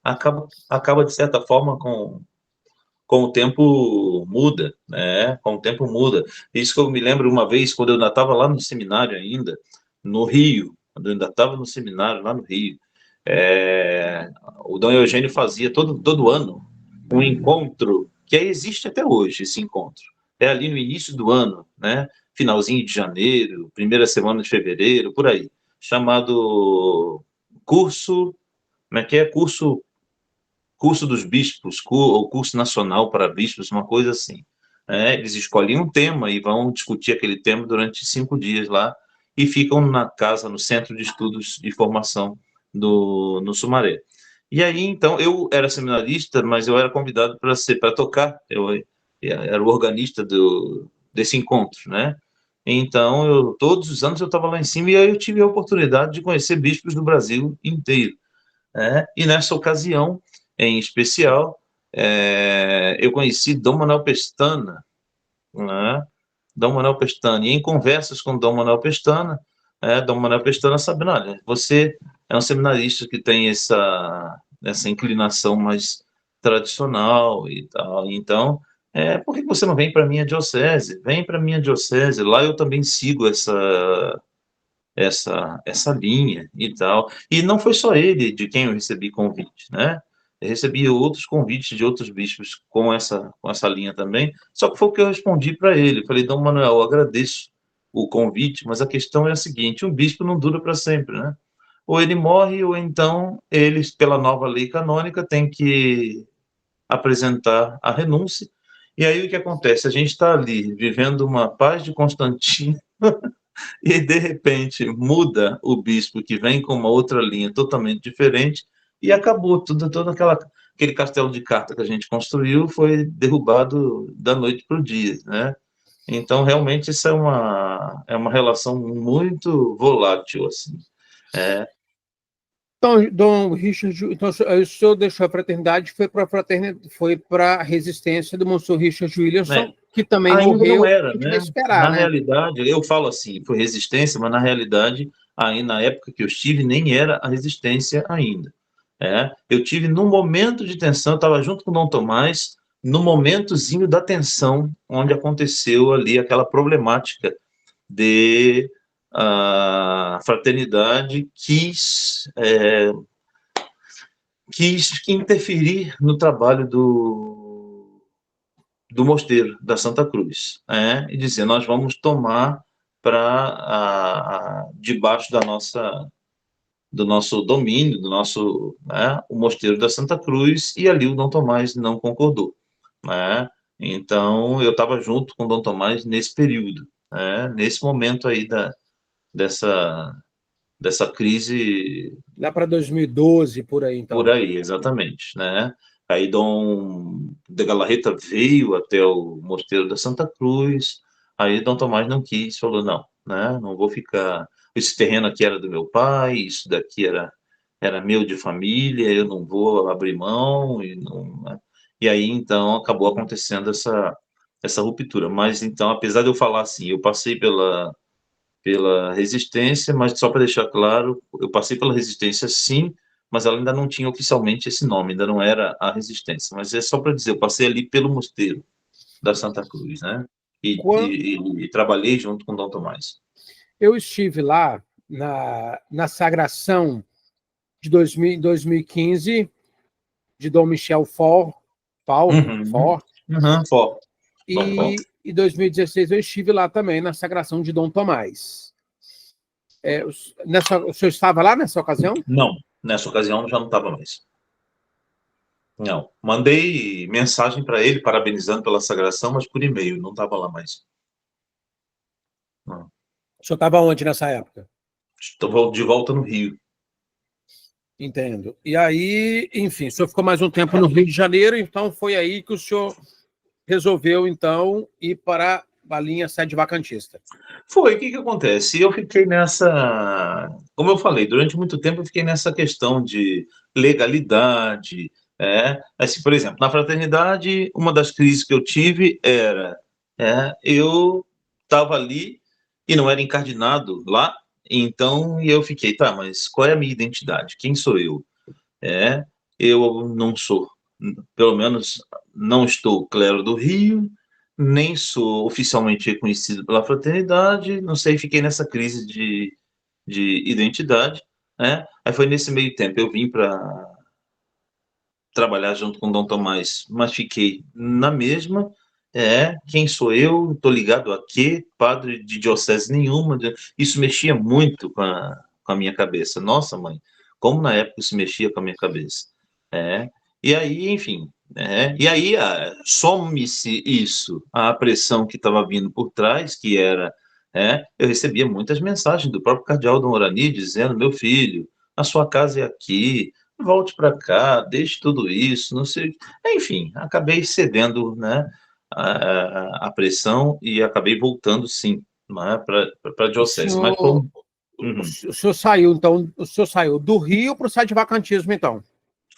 acaba de certa forma com o tempo muda, né? Com o tempo muda. Isso que eu me lembro uma vez quando eu ainda estava lá no seminário ainda, no Rio, quando eu ainda estava no seminário lá no Rio, o Dom Eugênio fazia todo ano um encontro que existe até hoje, esse encontro. É ali no início do ano, né? Finalzinho de janeiro, primeira semana de fevereiro, por aí, chamado curso, como é que é? Curso dos bispos, ou curso nacional para bispos, uma coisa assim. Eles escolhem um tema e vão discutir aquele tema durante 5 dias lá e ficam na casa, no Centro de Estudos e Formação no Sumaré. E aí, então, eu era seminarista, mas eu era convidado para tocar, eu era o organista desse encontro, né? Então, todos os anos eu estava lá em cima e aí eu tive a oportunidade de conhecer bispos do Brasil inteiro. E nessa ocasião, em especial, eu conheci Dom Manuel Pestana, né? Dom Manuel Pestana, e em conversas com Dom Manuel Pestana, Dom Manuel Pestana sabendo, olha, você é um seminarista que tem essa inclinação mais tradicional e tal, então, por que você não vem para a minha diocese? Vem para a minha diocese, lá eu também sigo essa linha e tal. E não foi só ele de quem eu recebi convite, né? Eu recebi outros convites de outros bispos com essa linha também, só que foi o que eu respondi para ele. Falei, Dom Manuel, eu agradeço o convite, mas a questão é a seguinte: um bispo não dura para sempre, né? Ou ele morre, ou então eles, pela nova lei canônica, têm que apresentar a renúncia. E aí o que acontece? A gente está ali vivendo uma paz de Constantino e de repente muda o bispo que vem com uma outra linha totalmente diferente e acabou todo aquele castelo de carta que a gente construiu foi derrubado da noite para o dia, né? Então, realmente, isso é uma relação muito volátil, assim. Então, Dom Richard, então, o senhor deixou a fraternidade, foi para a resistência do Monsenhor Richard Né? Williamson, que também Ainda não morreu, a era, gente vai né? esperar, Na né? realidade, eu falo assim, foi resistência, mas na realidade, aí na época que eu estive, nem era a resistência ainda. Eu tive num momento de tensão, eu estava junto com o Dom Tomás, no momentozinho da tensão, onde aconteceu ali aquela problemática de a fraternidade quis interferir no trabalho do mosteiro da Santa Cruz, e dizer, nós vamos tomar para debaixo do nosso domínio, do nosso, o mosteiro da Santa Cruz, e ali o Dom Tomás não concordou, né? Então, eu estava junto com o Dom Tomás nesse período, nesse momento aí dessa, dessa crise. Lá para 2012, por aí, Por então. aí, exatamente, né? Aí Dom de Galarreta veio até o Mosteiro da Santa Cruz, aí Dom Tomás não quis, falou, não, né? Não vou ficar... Esse terreno aqui era do meu pai, isso daqui era meu de família, eu não vou abrir mão, e, não, né? E aí, então, acabou acontecendo essa ruptura. Mas, então, apesar de eu falar assim, eu passei pela resistência, mas só para deixar claro, eu passei pela resistência sim, mas ela ainda não tinha oficialmente esse nome, ainda não era a resistência. Mas é só para dizer, eu passei ali pelo mosteiro da Santa Cruz, né? Quando E trabalhei junto com Dom Tomás. eu estive lá na sagração de 2015 de Dom Michel Uhum, Fó, Dom Fó. e 2016 eu estive lá também na sagração de Dom Tomás. O senhor estava lá nessa ocasião? Não, nessa ocasião já não estava mais. Não, mandei mensagem para ele parabenizando pela sagração, mas por e-mail, não estava lá mais. Não. O senhor estava onde nessa época? Estou de volta no Rio. Entendo. E aí, enfim, o senhor ficou mais um tempo no Rio de Janeiro, então foi aí que o senhor resolveu, então, ir para a linha sede vacantista. Foi, o que que acontece? Eu fiquei nessa, como eu falei, durante muito tempo eu fiquei nessa questão de legalidade, assim, por exemplo, na fraternidade, uma das crises que eu tive era, eu estava ali e não era encardinado lá, então eu fiquei, tá, mas qual é a minha identidade? Quem sou eu? É, eu não sou, pelo menos não estou clero do Rio, nem sou oficialmente reconhecido pela fraternidade, não sei, fiquei nessa crise de identidade, né? Aí foi nesse meio tempo, eu vim para trabalhar junto com o Dom Tomás, mas fiquei na mesma, quem sou eu, estou ligado a quê? Padre de diocese nenhuma, isso mexia muito com a minha cabeça, nossa mãe, como na época isso mexia com a minha cabeça, e aí, enfim, e aí some-se isso, a pressão que estava vindo por trás, que era, eu recebia muitas mensagens do próprio cardeal Dom Orani dizendo, meu filho, a sua casa é aqui, volte para cá, deixe tudo isso, não sei. Enfim, acabei cedendo, né, a pressão e acabei voltando, sim, né, para a O diocese. Mas foi senhor, uhum. o senhor saiu, então, o senhor saiu do Rio para o sede vacantismo, então.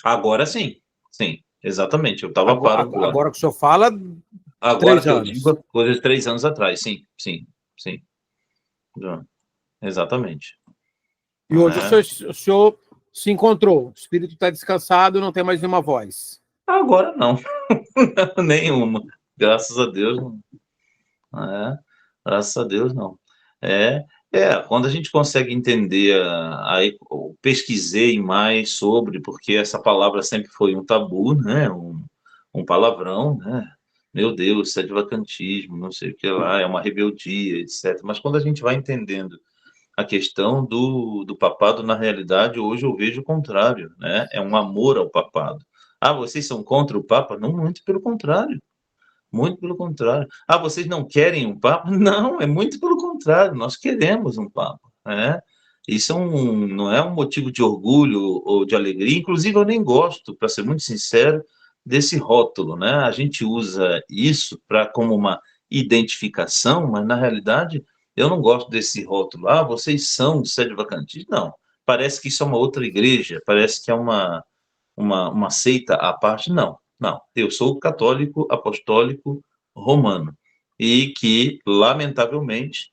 Agora sim, exatamente. Eu estava Agora, pároco lá. agora que o senhor fala, Agora 3 que eu digo, anos. coisa de 3 anos atrás, sim. Já, exatamente. E hoje É. o senhor se encontrou, o espírito está descansado, não tem mais nenhuma voz. Agora não, nenhuma. Graças a Deus, não. É, graças a Deus, não. É, quando a gente consegue entender, aí eu pesquisei mais sobre, porque essa palavra sempre foi um tabu, né? Um palavrão, né? Meu Deus, isso é de vacantismo, não sei o que lá, é uma rebeldia, etc. Mas quando a gente vai entendendo a questão do papado, na realidade, hoje eu vejo o contrário, né? É um amor ao papado. Ah, vocês são contra o Papa? Não, muito pelo contrário. Muito pelo contrário. Ah, vocês não querem um Papa? Não, é muito pelo contrário, nós queremos um Papa, né? Isso não é um motivo de orgulho ou de alegria, inclusive eu nem gosto, para ser muito sincero, desse rótulo, né? A gente usa isso como uma identificação, mas na realidade eu não gosto desse rótulo. Ah, vocês são sede vacantista. Não, parece que isso é uma outra igreja, parece que é uma seita à parte. Não, não. Eu sou católico apostólico romano e que, lamentavelmente,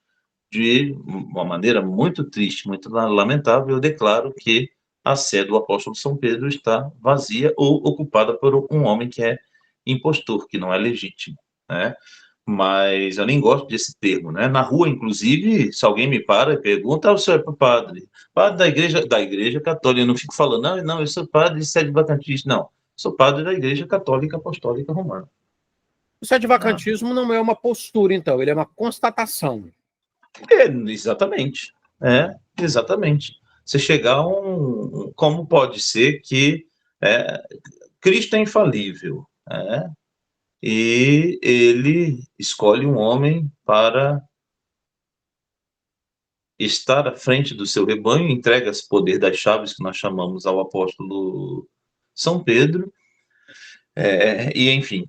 de uma maneira muito triste, muito lamentável, eu declaro que a sé do apóstolo São Pedro está vazia ou ocupada por um homem que é impostor, que não é legítimo, né? Mas eu nem gosto desse termo, né? Na rua, inclusive, se alguém me para e pergunta, o senhor é padre? Padre da igreja católica. Eu não fico falando, não, eu sou padre de sede vacantista. Não, sou padre da igreja católica apostólica romana. O sede-vacantismo não é uma postura, então, ele é uma constatação. Exatamente. Exatamente. Você chegar a como pode ser que Cristo é infalível, e ele escolhe um homem para estar à frente do seu rebanho, entrega esse poder das chaves que nós chamamos ao apóstolo São Pedro, e enfim,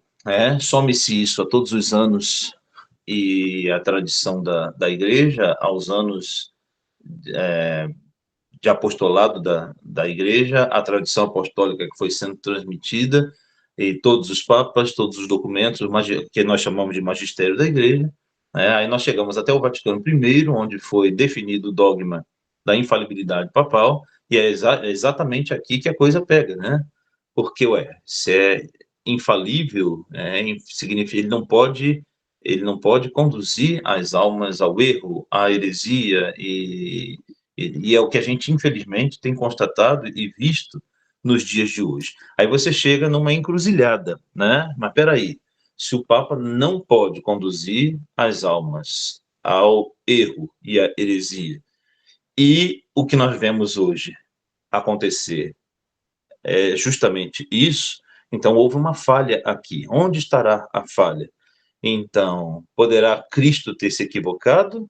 some-se isso a todos os anos e a tradição da igreja, aos anos de apostolado da igreja, a tradição apostólica que foi sendo transmitida, e todos os papas, todos os documentos, que nós chamamos de magistério da igreja, aí nós chegamos até o Vaticano I, onde foi definido o dogma da infalibilidade papal, e é exatamente aqui que a coisa pega, né? Porque, se é infalível, significa ele não pode conduzir as almas ao erro, à heresia, e é o que a gente, infelizmente, tem constatado e visto nos dias de hoje. Aí você chega numa encruzilhada, né? Mas peraí, se o Papa não pode conduzir as almas ao erro e à heresia, e o que nós vemos hoje acontecer é justamente isso, então houve uma falha aqui. Onde estará a falha? Então, poderá Cristo ter se equivocado?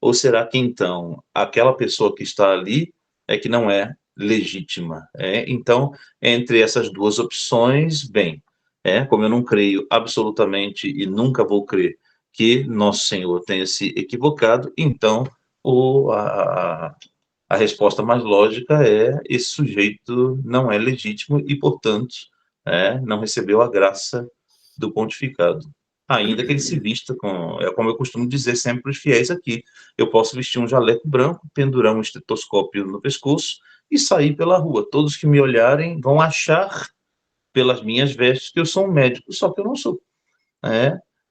Ou será que, então, aquela pessoa que está ali é que não é legítima? Então, entre essas duas opções, bem, como eu não creio absolutamente e nunca vou crer que Nosso Senhor tenha se equivocado, então a resposta mais lógica é: esse sujeito não é legítimo e, portanto, não recebeu a graça do pontificado. Ainda que ele se vista como eu costumo dizer sempre para os fiéis aqui, eu posso vestir um jaleco branco, pendurar um estetoscópio no pescoço e sair pela rua. Todos que me olharem vão achar, pelas minhas vestes, que eu sou um médico, só que eu não sou.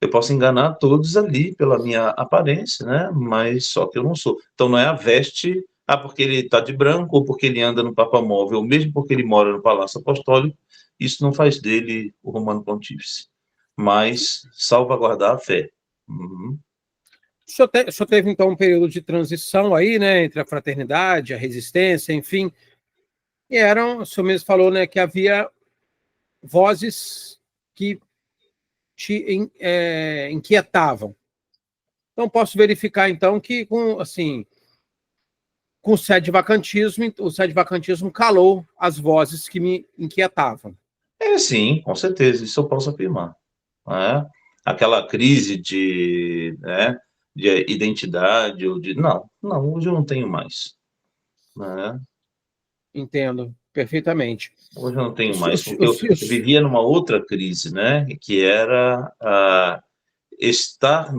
Eu posso enganar todos ali pela minha aparência, né? Mas só que eu não sou. Então não é a veste, porque ele está de branco, ou porque ele anda no papamóvel, ou mesmo porque ele mora no Palácio Apostólico, isso não faz dele o Romano Pontífice, mas salvaguardar a fé. Uhum. O senhor teve, então, um período de transição aí, né, entre a fraternidade, a resistência, enfim, e o senhor mesmo falou, né, que havia vozes que te inquietavam. Então, posso verificar, então, que com o sede-vacantismo calou as vozes que me inquietavam. Sim, com certeza, isso eu posso afirmar. Aquela crise de identidade, ou de... Não, hoje eu não tenho mais. Entendo perfeitamente. Hoje eu não tenho mais, porque eu vivia numa outra crise, né? Que era estar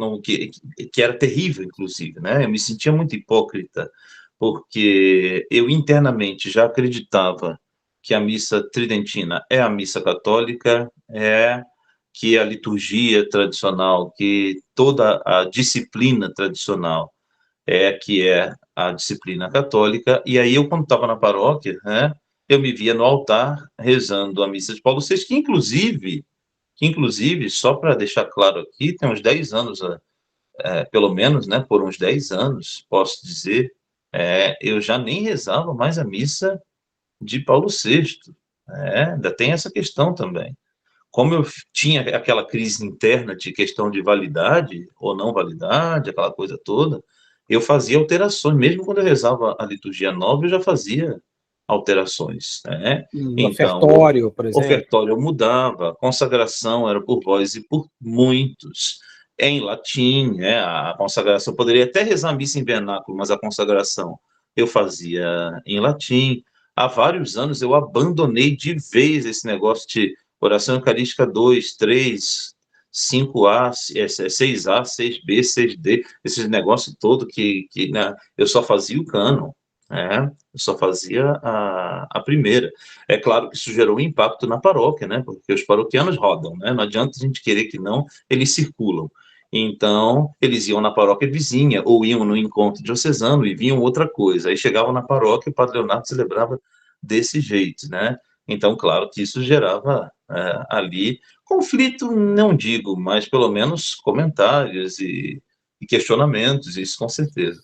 que era terrível, inclusive, né? Eu me sentia muito hipócrita, porque eu internamente já acreditava que a missa tridentina é a missa católica, que a liturgia tradicional, que toda a disciplina tradicional que é a disciplina católica. E aí eu, quando estava na paróquia, eu me via no altar rezando a missa de Paulo VI, que inclusive, só para deixar claro aqui, tem uns 10 anos, pelo menos, né, por uns 10 anos, posso dizer, eu já nem rezava mais a missa de Paulo VI. Ainda tem essa questão também. Como eu tinha aquela crise interna de questão de validade ou não validade, aquela coisa toda, eu fazia alterações. Mesmo quando eu rezava a liturgia nova, eu já fazia alterações. No Então, ofertório, por o exemplo. ofertório eu mudava, a consagração era por vós e por muitos. é em latim, né? A consagração, eu poderia até rezar a missa em vernáculo, mas a consagração eu fazia em latim. Há vários anos eu abandonei de vez esse negócio de oração eucarística 2, 3, 5A, 6A, 6B, 6D, esses negócios todo que né, eu só fazia o cânon, né? Eu só fazia a primeira. É claro que isso gerou um impacto na paróquia, né? Porque os paroquianos rodam, né? Não adianta a gente querer que não, eles circulam. Então, eles iam na paróquia vizinha, ou iam no encontro diocesano e vinham outra coisa. Aí chegavam na paróquia e o Padre Leonardo celebrava desse jeito, né? Então, claro que isso gerava ali conflito, não digo, mas pelo menos comentários e questionamentos, isso com certeza.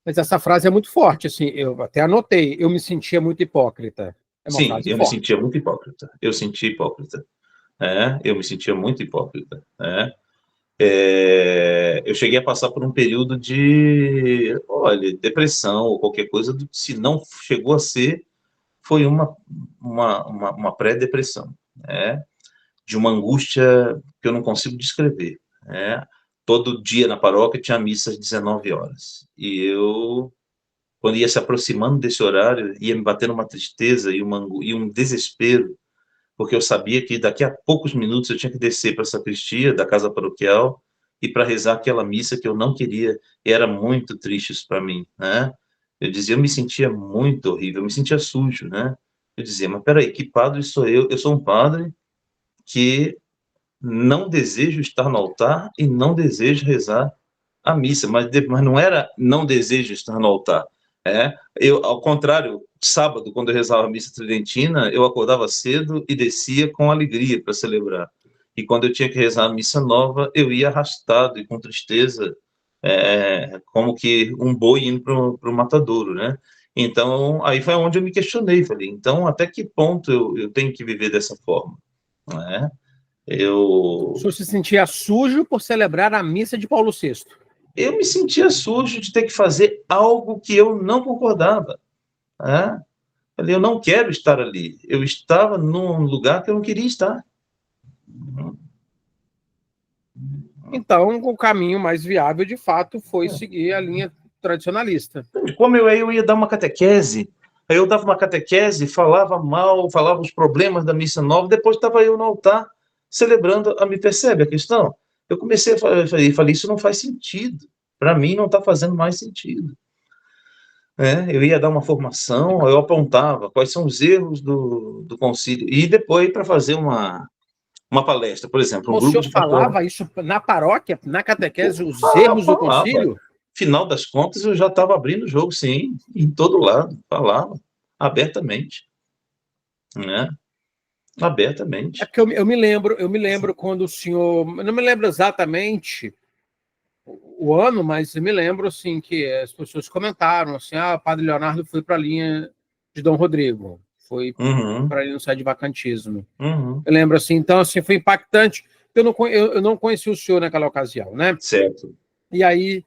Mas essa frase é muito forte, assim, eu até anotei, eu me sentia muito hipócrita. É uma Sim, frase eu me forte. sentia muito hipócrita. Eu senti hipócrita. Eu me sentia muito hipócrita. Eu cheguei a passar por um período de, olha, depressão ou qualquer coisa, se não chegou a ser, foi uma pré-depressão, né? De uma angústia que eu não consigo descrever. Né? Todo dia na paróquia tinha missa às 19 horas. E eu, quando ia se aproximando desse horário, ia me batendo uma tristeza e um desespero, porque eu sabia que daqui a poucos minutos eu tinha que descer para a sacristia da casa paroquial e para rezar aquela missa que eu não queria, e era muito triste isso para mim, né? Eu dizia, eu me sentia muito horrível, eu me sentia sujo, né? Eu dizia, mas peraí, que padre sou eu? Eu sou um padre que não desejo estar no altar e não desejo rezar a missa, mas não era não desejo estar no altar. Ao contrário, sábado, quando eu rezava a missa tridentina, eu acordava cedo e descia com alegria para celebrar. E quando eu tinha que rezar a missa nova, eu ia arrastado e com tristeza, como que um boi indo para o matadouro, né? Então, aí foi onde eu me questionei, falei, então, até que ponto eu tenho que viver dessa forma? Né? O senhor se sentia sujo por celebrar a missa de Paulo VI. Eu me sentia sujo de ter que fazer algo que eu não concordava. Né? Eu não quero estar ali. Eu estava num lugar que eu não queria estar. Então, o caminho mais viável, de fato, foi seguir a linha tradicionalista. Como eu ia dar uma catequese, aí eu dava uma catequese, falava mal, falava os problemas da missa nova, depois estava eu no altar celebrando, me percebe a questão? Eu comecei a falei, isso não faz sentido. Para mim não está fazendo mais sentido. Eu ia dar uma formação, eu apontava quais são os erros do concílio, e depois para fazer uma palestra, por exemplo, um O grupo senhor de pastoral. falava isso na paróquia, na catequese, os Falava, erros do falava. concílio? Final das contas, eu já estava abrindo o jogo, sim, em todo lado, falava, abertamente, né? É Abertamente. porque eu me lembro quando o senhor, eu não me lembro exatamente o ano, mas eu me lembro assim que as pessoas comentaram assim, o Padre Leonardo foi para a linha de Dom Rodrigo, foi para a linha do site de vacantismo. Eu lembro assim, então assim foi impactante. Eu não conheci o senhor naquela ocasião, né? Certo. E aí,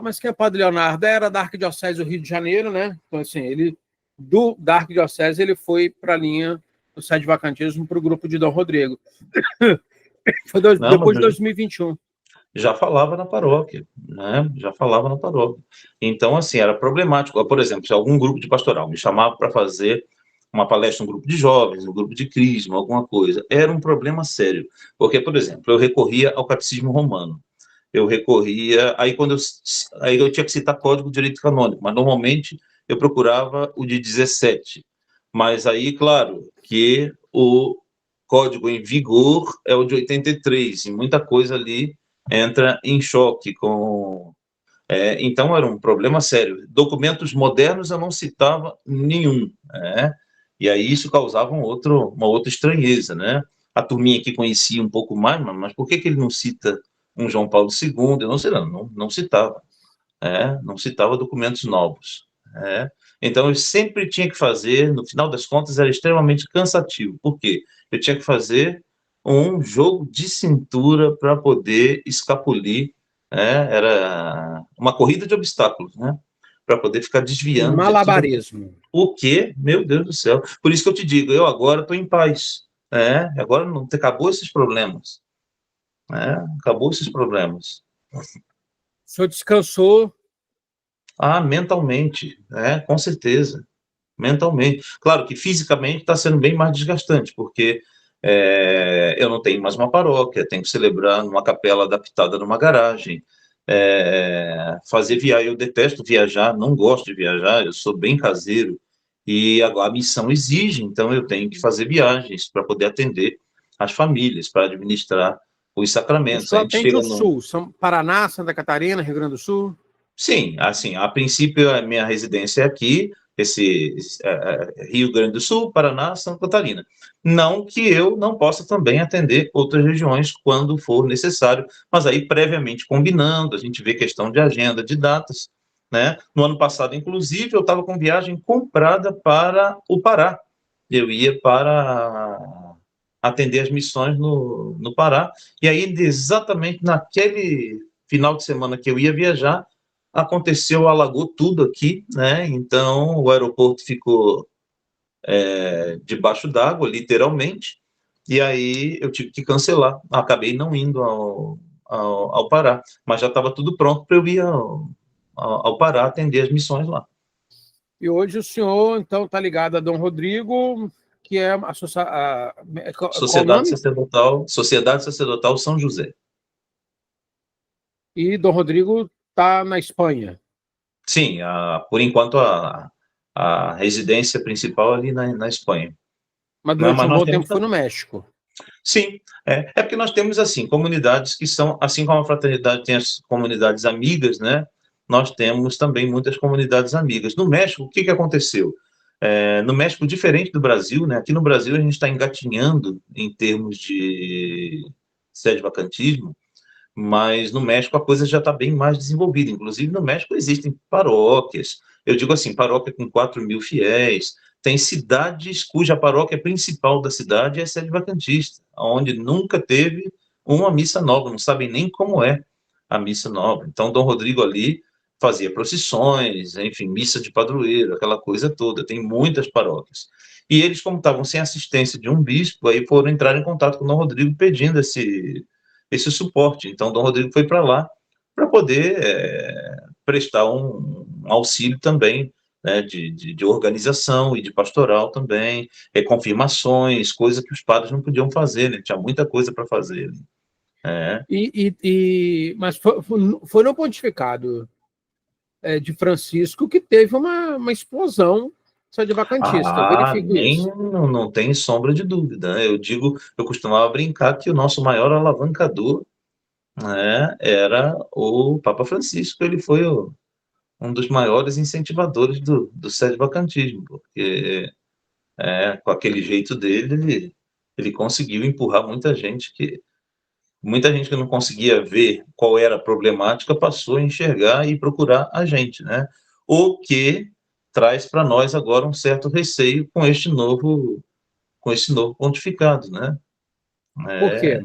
mas quem é o Padre Leonardo? Era da Arquidiocese do Rio de Janeiro, né? Então assim, ele da Arquidiocese ele foi para a linha do site de vacantismo para o grupo de Dom Rodrigo. Foi Não, mas depois de 2021. já falava na paróquia, né? Já falava na paróquia. Então, assim, era problemático. Por exemplo, se algum grupo de pastoral me chamava para fazer uma palestra, um grupo de jovens, um grupo de crisma, alguma coisa, era um problema sério. Porque, por exemplo, eu recorria ao catecismo romano. Eu recorria, aí eu tinha que citar código de direito canônico, mas normalmente eu procurava o de 17. Mas aí, claro, que o código em vigor é o de 83, e muita coisa ali entra em choque com. Então, era um problema sério. Documentos modernos eu não citava nenhum, né? E aí isso causava uma outra estranheza, né? A turminha que conhecia um pouco mais, mas por que ele não cita um João Paulo II? Eu não sei, não citava. Não citava documentos novos. Então, eu sempre tinha que fazer, no final das contas, era extremamente cansativo. Por quê? Eu tinha que fazer um jogo de cintura para poder escapulir, era uma corrida de obstáculos, né? Para poder ficar Um desviando de tudo. malabarismo. O quê? Meu Deus do céu. Por isso que eu te digo, eu agora estou em paz. Agora não acabou esses problemas. né? Acabou esses problemas. O senhor descansou. Mentalmente, né? Com certeza. Mentalmente. Claro que fisicamente está sendo bem mais desgastante, porque eu não tenho mais uma paróquia, tenho que celebrar numa capela adaptada numa garagem, fazer viagem. Eu detesto viajar, não gosto de viajar, eu sou bem caseiro, e agora a missão exige, então eu tenho que fazer viagens para poder atender as famílias, para administrar os O sacramentos. A senhor gente atende chega o no. Sul, São Paraná, Santa Catarina, Rio Grande do Sul. Sim, assim, a princípio a minha residência é aqui, esse Rio Grande do Sul, Paraná, Santa Catarina. Não que eu não possa também atender outras regiões quando for necessário, mas aí previamente combinando, a gente vê questão de agenda, de datas, né? No ano passado, inclusive, eu estava com viagem comprada para o Pará. Eu ia para atender as missões no Pará, e aí exatamente naquele final de semana que eu ia viajar, aconteceu, alagou tudo aqui, né? Então o aeroporto ficou debaixo d'água, literalmente, e aí eu tive que cancelar. Acabei não indo ao Pará, mas já estava tudo pronto para eu ir ao Pará atender as missões lá. E hoje o senhor, então, está ligado a Dom Rodrigo, que é qual o nome? Sociedade Sacerdotal São José. E Dom Rodrigo está na Espanha. Sim, por enquanto a residência principal ali na Espanha. Mas Né? durante Mas um nós bom temos. tempo foi no México. Sim, é porque nós temos, assim, comunidades que são, assim como a fraternidade tem as comunidades amigas, né? Nós temos também muitas comunidades amigas. No México, o que que aconteceu? No México, diferente do Brasil, né? Aqui no Brasil a gente está engatinhando em termos de sede vacantismo, mas no México a coisa já está bem mais desenvolvida. Inclusive, no México existem paróquias, eu digo assim, paróquia com 4.000 fiéis, tem cidades cuja paróquia principal da cidade é sede vacantista, onde nunca teve uma missa nova, não sabem nem como é a missa nova. Então, Dom Rodrigo ali fazia procissões, enfim, missa de padroeiro, aquela coisa toda, tem muitas paróquias. E eles, como estavam sem assistência de um bispo, aí foram entrar em contato com Dom Rodrigo pedindo esse suporte. Então, Dom Rodrigo foi para lá para poder prestar um auxílio também, né, de organização e de pastoral também, confirmações, coisa que os padres não podiam fazer, né? Tinha muita coisa para fazer. Né? Mas foi no pontificado de Francisco que teve uma explosão de vacantista. Eu verifico Nem isso. não tem sombra de dúvida. Né? Eu costumava brincar que o nosso maior alavancador, né, era o Papa Francisco. Ele foi um dos maiores incentivadores do sede-vacantismo, porque com aquele jeito dele, ele conseguiu empurrar muita gente que não conseguia ver qual era a problemática passou a enxergar e procurar a gente, né? O que traz para nós agora um certo receio com esse novo pontificado, né? Por quê?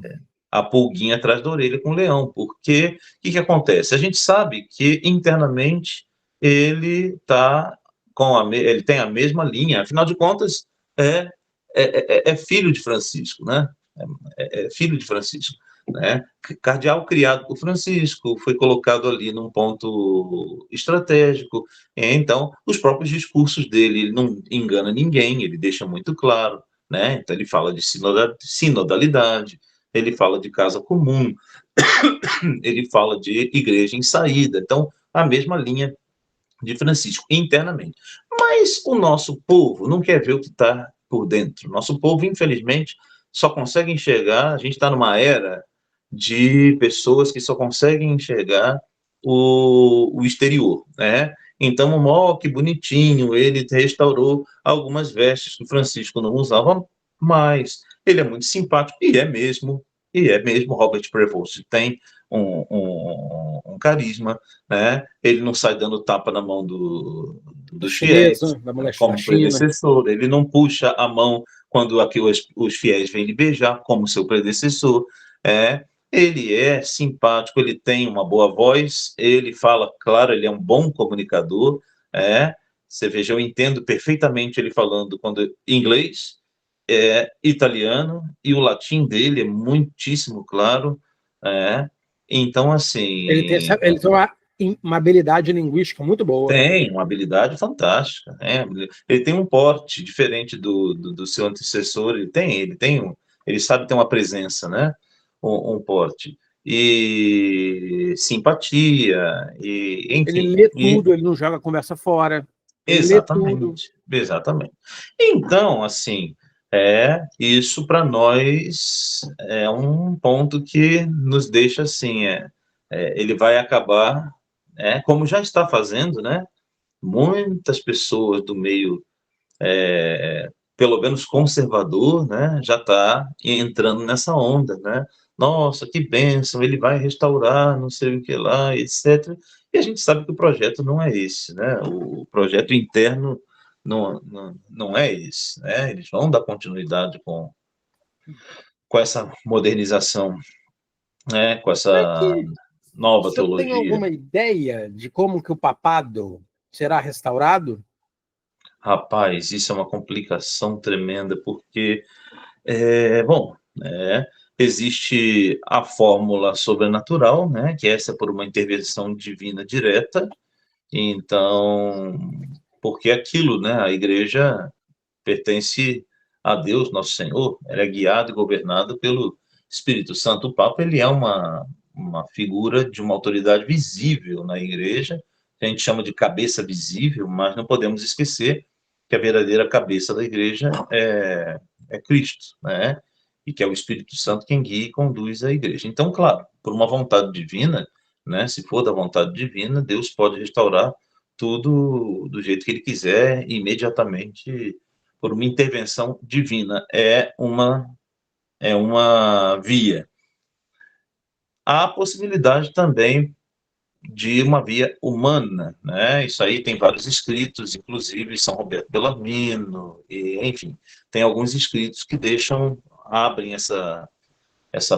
A pulguinha atrás da orelha com o leão, porque o que acontece? A gente sabe que internamente ele tá ele tem a mesma linha, afinal de contas é, é filho de Francisco, né? É filho de Francisco, né? Cardeal criado por Francisco, foi colocado ali num ponto estratégico. Então, os próprios discursos dele, ele não engana ninguém, ele deixa muito claro, né? Então, ele fala de sinodalidade, ele fala de casa comum, ele fala de igreja em saída. Então, a mesma linha de Francisco, internamente. Mas o nosso povo não quer ver o que está por dentro. Nosso povo, infelizmente, só consegue enxergar. A gente está numa era de pessoas que só conseguem enxergar o exterior, né? Então, ó, que bonitinho, ele restaurou algumas vestes que Francisco não usava mais. Ele é muito simpático, e é mesmo. Robert Prevost tem um carisma, né? Ele não sai dando tapa na mão Da dos chinesa, fiéis, da mulher da como China. predecessor, ele não puxa a mão quando aqui os fiéis vêm lhe beijar, como seu predecessor. Ele é simpático, ele tem uma boa voz, ele fala, claro, ele é um bom comunicador. Você veja, eu entendo perfeitamente ele falando quando inglês, italiano, e o latim dele é muitíssimo claro. É. Então, assim, Ele tem uma habilidade linguística muito boa. tem uma habilidade fantástica, né? Ele tem um porte diferente do seu antecessor, ele sabe ter uma presença, né? Um porte. E simpatia, e Ele enfim. lê tudo, ele não joga a conversa fora. Ele lê tudo. Exatamente, exatamente. Então, assim, isso para nós é um ponto que nos deixa assim, ele vai acabar, como já está fazendo, né? Muitas pessoas do meio, pelo menos conservador, né? Já está entrando nessa onda, né? Nossa, que bênção, ele vai restaurar, não sei o que lá, etc. E a gente sabe que o projeto não é esse, né? O projeto interno não é esse, né? Eles vão dar continuidade com essa modernização, né? Com Como é essa que o nova senhor tem teologia. alguma ideia de como que o papado será restaurado? Rapaz, isso é uma complicação tremenda, porque, bom, existe a fórmula sobrenatural, né? Que essa é por uma intervenção divina direta. Então, porque aquilo, né? A igreja pertence a Deus, nosso Senhor, ela é guiada e governada pelo Espírito Santo. O Papa, ele é uma figura de uma autoridade visível na igreja, que a gente chama de cabeça visível, mas não podemos esquecer que a verdadeira cabeça da igreja é Cristo, né? E que é o Espírito Santo quem guia e conduz a igreja. Então, claro, por uma vontade divina, né? Se for da vontade divina, Deus pode restaurar tudo do jeito que ele quiser, imediatamente, por uma intervenção divina. É uma via. Há a possibilidade também de uma via humana, né? Isso aí tem vários escritos, inclusive São Roberto Bellarmino, e, enfim, tem alguns escritos que abrem essa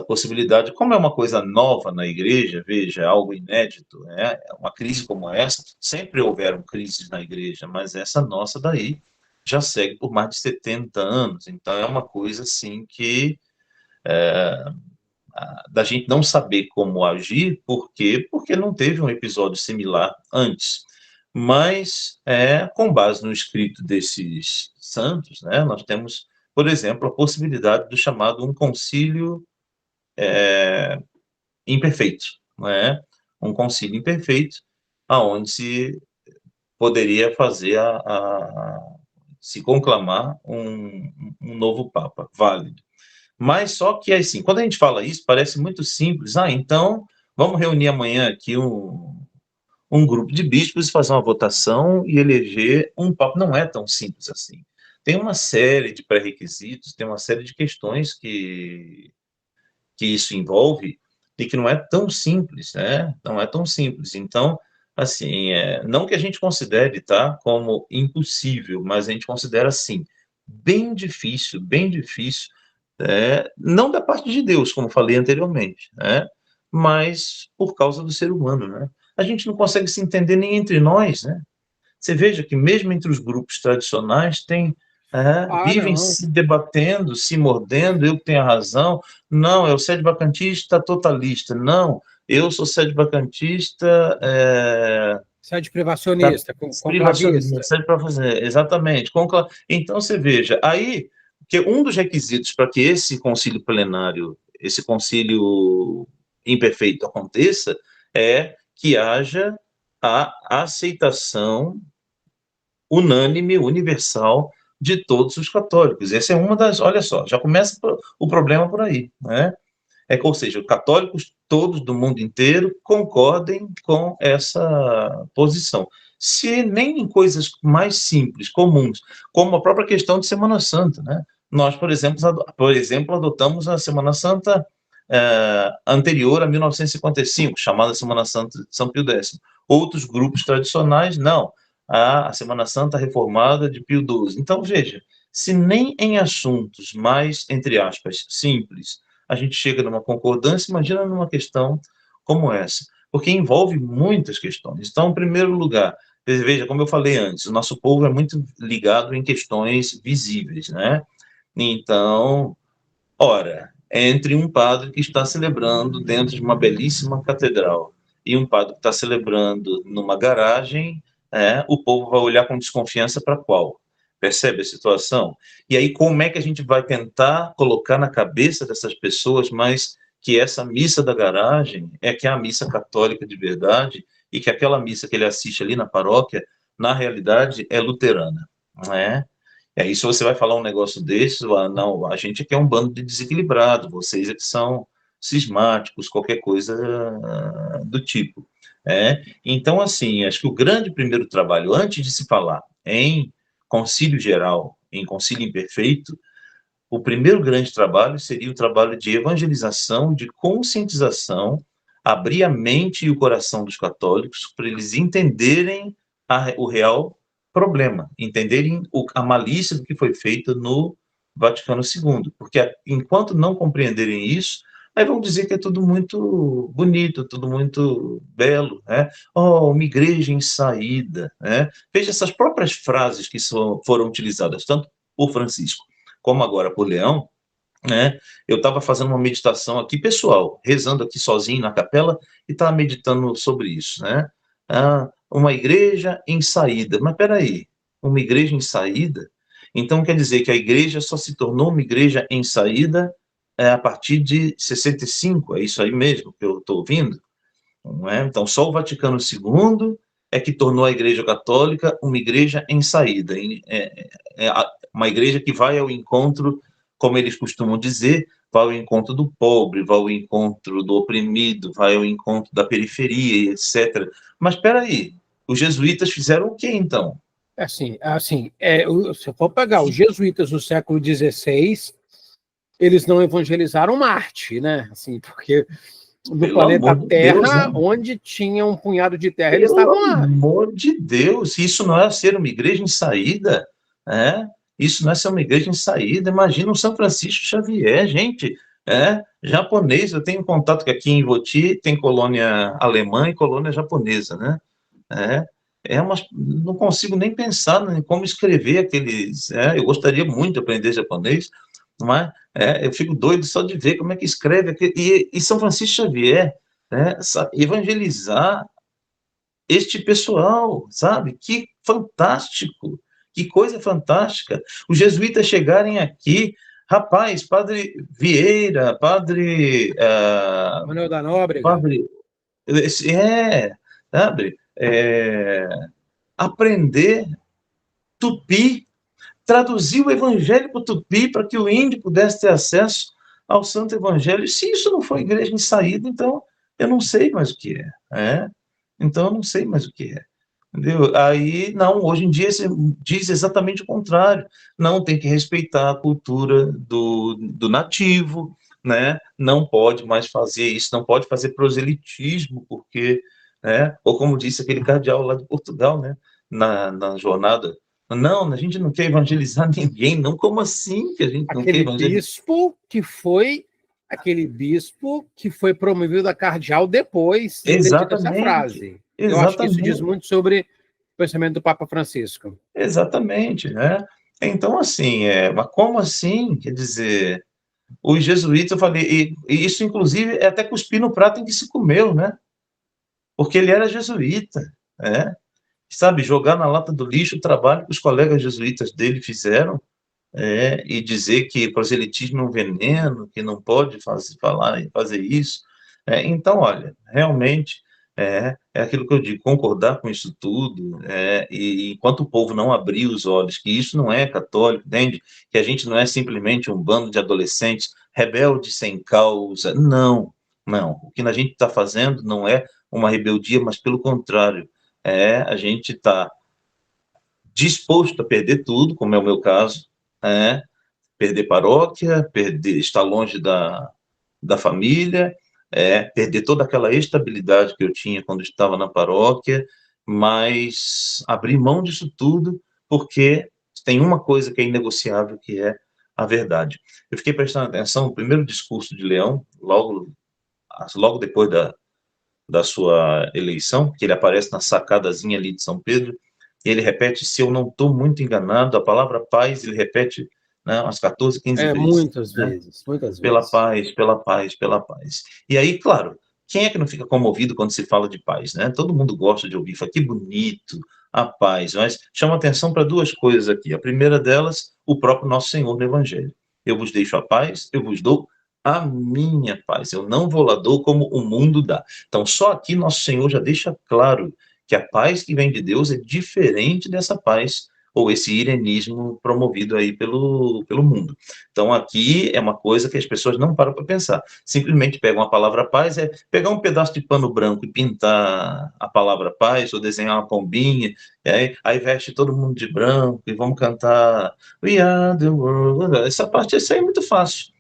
possibilidade. Como é uma coisa nova na igreja, veja, algo inédito, né? Uma crise como essa, sempre houveram crises na igreja, mas essa nossa daí já segue por mais de 70 anos, então é uma coisa assim que da gente não saber como agir, por quê? Porque não teve um episódio similar antes. Mas, com base no escrito desses santos, né, nós temos, por exemplo, a possibilidade do chamado um concílio imperfeito, né? Um concílio imperfeito, aonde se poderia fazer se conclamar um novo Papa, válido. Mas só que, assim, quando a gente fala isso, parece muito simples. Então, vamos reunir amanhã aqui um grupo de bispos, fazer uma votação e eleger um Papa. Não é tão simples assim. Tem uma série de pré-requisitos, tem uma série de questões que isso envolve e que não é tão simples, né? Não é tão simples. Então, assim, não que a gente considere, tá, como impossível, mas a gente considera, assim, bem difícil, não da parte de Deus, como falei anteriormente, né? Mas por causa do ser humano, né? A gente não consegue se entender nem entre nós, né? Você veja que mesmo entre os grupos tradicionais Ah, vivem não. se debatendo, se mordendo, eu que tenho a razão, não, é o sede-vacantista totalista, não, eu sou sede-vacantista Sede privacionista, privacionista, conclavista. sede para fazer, exatamente. Então, você veja, aí, que um dos requisitos para que esse concílio plenário, esse concílio imperfeito aconteça, é que haja a aceitação unânime, universal de todos os católicos. Essa é uma das, olha só, já começa o problema por aí, né? Ou seja, os católicos todos do mundo inteiro concordem com essa posição. Se nem em coisas mais simples, comuns, como a própria questão de Semana Santa, né? Nós, por exemplo, adotamos a Semana Santa anterior a 1955, chamada Semana Santa de São Pio X. Outros grupos tradicionais, não. A Semana Santa reformada de Pio XII. Então, veja, se nem em assuntos mais, entre aspas, simples, a gente chega numa concordância, imagina numa questão como essa, porque envolve muitas questões. Então, em primeiro lugar, veja, como eu falei antes, o nosso povo é muito ligado em questões visíveis, né? Então, ora, entre um padre que está celebrando dentro de uma belíssima catedral e um padre que está celebrando numa garagem, o povo vai olhar com desconfiança para qual? Percebe a situação? E aí, como é que a gente vai tentar colocar na cabeça dessas pessoas, mas que essa missa da garagem é que é a missa católica de verdade e que aquela missa que ele assiste ali na paróquia, na realidade, é luterana, não é? E aí, se você vai falar um negócio desse, não, a gente aqui é um bando de desequilibrado, vocês é que são cismáticos, qualquer coisa do tipo. Então, assim, acho que o grande primeiro trabalho, antes de se falar em concílio geral, em concílio imperfeito, o primeiro grande trabalho seria o trabalho de evangelização, de conscientização, abrir a mente e o coração dos católicos para eles entenderem o real problema, entenderem a malícia do que foi feito no Vaticano II, porque enquanto não compreenderem isso, aí vão dizer que é tudo muito bonito, tudo muito belo, né? Oh, uma igreja em saída, né? Veja essas próprias frases que foram utilizadas, tanto por Francisco como agora por Leão, né? Eu estava fazendo uma meditação aqui, pessoal, rezando aqui sozinho na capela e estava meditando sobre isso, né? Uma igreja em saída. Mas peraí, uma igreja em saída? Então quer dizer que a igreja só se tornou uma igreja em saída a partir de 65, é isso aí mesmo que eu estou ouvindo? Não é? Então só o Vaticano II é que tornou a Igreja Católica uma igreja em saída, uma igreja que vai ao encontro, como eles costumam dizer, vai ao encontro do pobre, vai ao encontro do oprimido, vai ao encontro da periferia, etc. Mas espera aí, os jesuítas fizeram o quê, então? Se eu for pegar os jesuítas do século XVI, eles não evangelizaram Marte, né? Assim, porque no Pelo planeta amor de Terra, Deus, né? onde tinha um punhado de terra, eles Pelo estavam lá. amor de Deus, isso não é ser uma igreja em saída, é? Isso não é ser uma igreja em saída. Imagina um São Francisco Xavier, gente, japonês. Eu tenho contato que aqui em Ivoti tem colônia alemã e colônia japonesa, né? Não consigo nem pensar em como escrever aqueles. Eu gostaria muito de aprender japonês, mas eu fico doido só de ver como é que escreve aquele, e São Francisco Xavier, evangelizar este pessoal, sabe? Que fantástico, que coisa fantástica. Os jesuítas chegarem aqui, rapaz, Padre Vieira, Manuel da Nóbrega. Padre, sabe? Aprender tupi, traduzir o evangelho para o tupi para que o índio pudesse ter acesso ao santo evangelho. Se isso não for igreja em saída, então eu não sei mais o que é. Então eu não sei mais o que é. Entendeu? Aí, não, hoje em dia se diz exatamente o contrário. Não, tem que respeitar a cultura do nativo, né? Não pode mais fazer isso, não pode fazer proselitismo, porque, ou como disse aquele cardeal lá de Portugal, né? Na jornada, não, a gente não quer evangelizar ninguém, não, como assim que a gente não quer evangelizar? Aquele bispo que foi promovido a cardeal depois de ter dito essa Exatamente, frase. Eu acho que isso diz exatamente. muito sobre o pensamento do Papa Francisco. Exatamente, né? Então, assim, mas como assim? Quer dizer, os jesuítas, eu falei, e isso, inclusive, é até cuspir no prato em que se comeu, né? Porque ele era jesuíta, né? Sabe, jogar na lata do lixo o trabalho que os colegas jesuítas dele fizeram, e dizer que proselitismo é um veneno, que não pode falar e fazer isso. Então, olha, realmente é aquilo que eu digo, concordar com isso tudo, e enquanto o povo não abrir os olhos, que isso não é católico, entende? Que a gente não é simplesmente um bando de adolescentes rebeldes sem causa. Não, não. O que a gente está fazendo não é uma rebeldia, mas pelo contrário, a gente está disposto a perder tudo, como é o meu caso, perder paróquia, estar longe da família, perder toda aquela estabilidade que eu tinha quando estava na paróquia, mas abrir mão disso tudo, porque tem uma coisa que é inegociável, que é a verdade. Eu fiquei prestando atenção no primeiro discurso de Leão, logo depois da sua eleição, que ele aparece na sacadazinha ali de São Pedro, e ele repete, se eu não estou muito enganado, a palavra paz, ele repete né? Umas 14, 15 vezes. Muitas Né? vezes, muitas Pela vezes. paz, pela paz, pela paz. E aí, claro, quem é que não fica comovido quando se fala de paz, né? Todo mundo gosta de ouvir, fala que bonito, a paz, mas chama atenção para duas coisas aqui. A primeira delas, o próprio nosso Senhor no Evangelho. Eu vos deixo a paz, eu vos dou a minha paz. Eu não vou lá dou como o mundo dá. Então, só aqui nosso Senhor já deixa claro que a paz que vem de Deus é diferente dessa paz ou esse irenismo promovido aí pelo mundo. Então, aqui é uma coisa que as pessoas não param para pensar. Simplesmente pegam a palavra paz, é pegar um pedaço de pano branco e pintar a palavra paz, ou desenhar uma pombinha, e aí veste todo mundo de branco e vamos cantar We are the world. Essa parte, isso aí é muito fácil.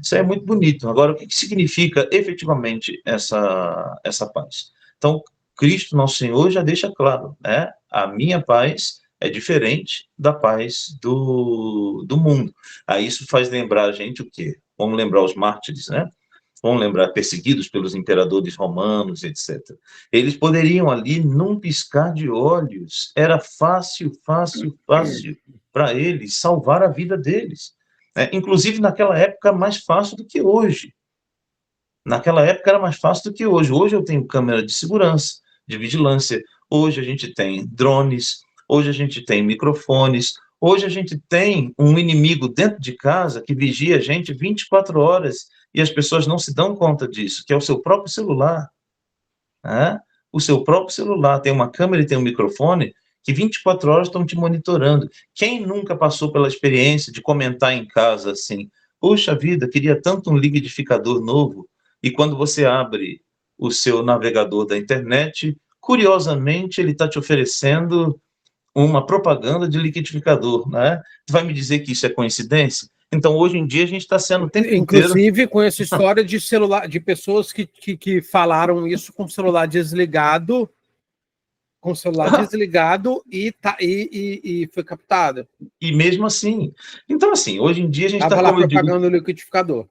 Isso aí é muito bonito. Agora, o que significa efetivamente essa paz? Então, Cristo, nosso Senhor, já deixa claro, né? A minha paz é diferente da paz do mundo. Aí isso faz lembrar a gente o quê? Vamos lembrar os mártires, né? Vamos lembrar perseguidos pelos imperadores romanos, etc. Eles poderiam ali, num piscar de olhos, era fácil, fácil, fácil para eles salvar a vida deles. Inclusive, naquela época, mais fácil do que hoje. Naquela época era mais fácil do que hoje. Hoje eu tenho câmera de segurança, de vigilância. Hoje a gente tem drones. Hoje a gente tem microfones. Hoje a gente tem um inimigo dentro de casa que vigia a gente 24 horas e as pessoas não se dão conta disso, que é o seu próprio celular. Né? O seu próprio celular tem uma câmera e tem um microfone que 24 horas estão te monitorando. Quem nunca passou pela experiência de comentar em casa assim, poxa vida, queria tanto um liquidificador novo, e quando você abre o seu navegador da internet, curiosamente ele está te oferecendo uma propaganda de liquidificador, né? Tu vai me dizer que isso é coincidência? Então, hoje em dia, a gente está sendo o tempo inteiro... Inclusive, com essa história de celular, de pessoas que falaram isso com o celular desligado, e foi captada. E mesmo assim. Então, assim, hoje em dia a gente está, Estava lá como eu digo, propagando o liquidificador.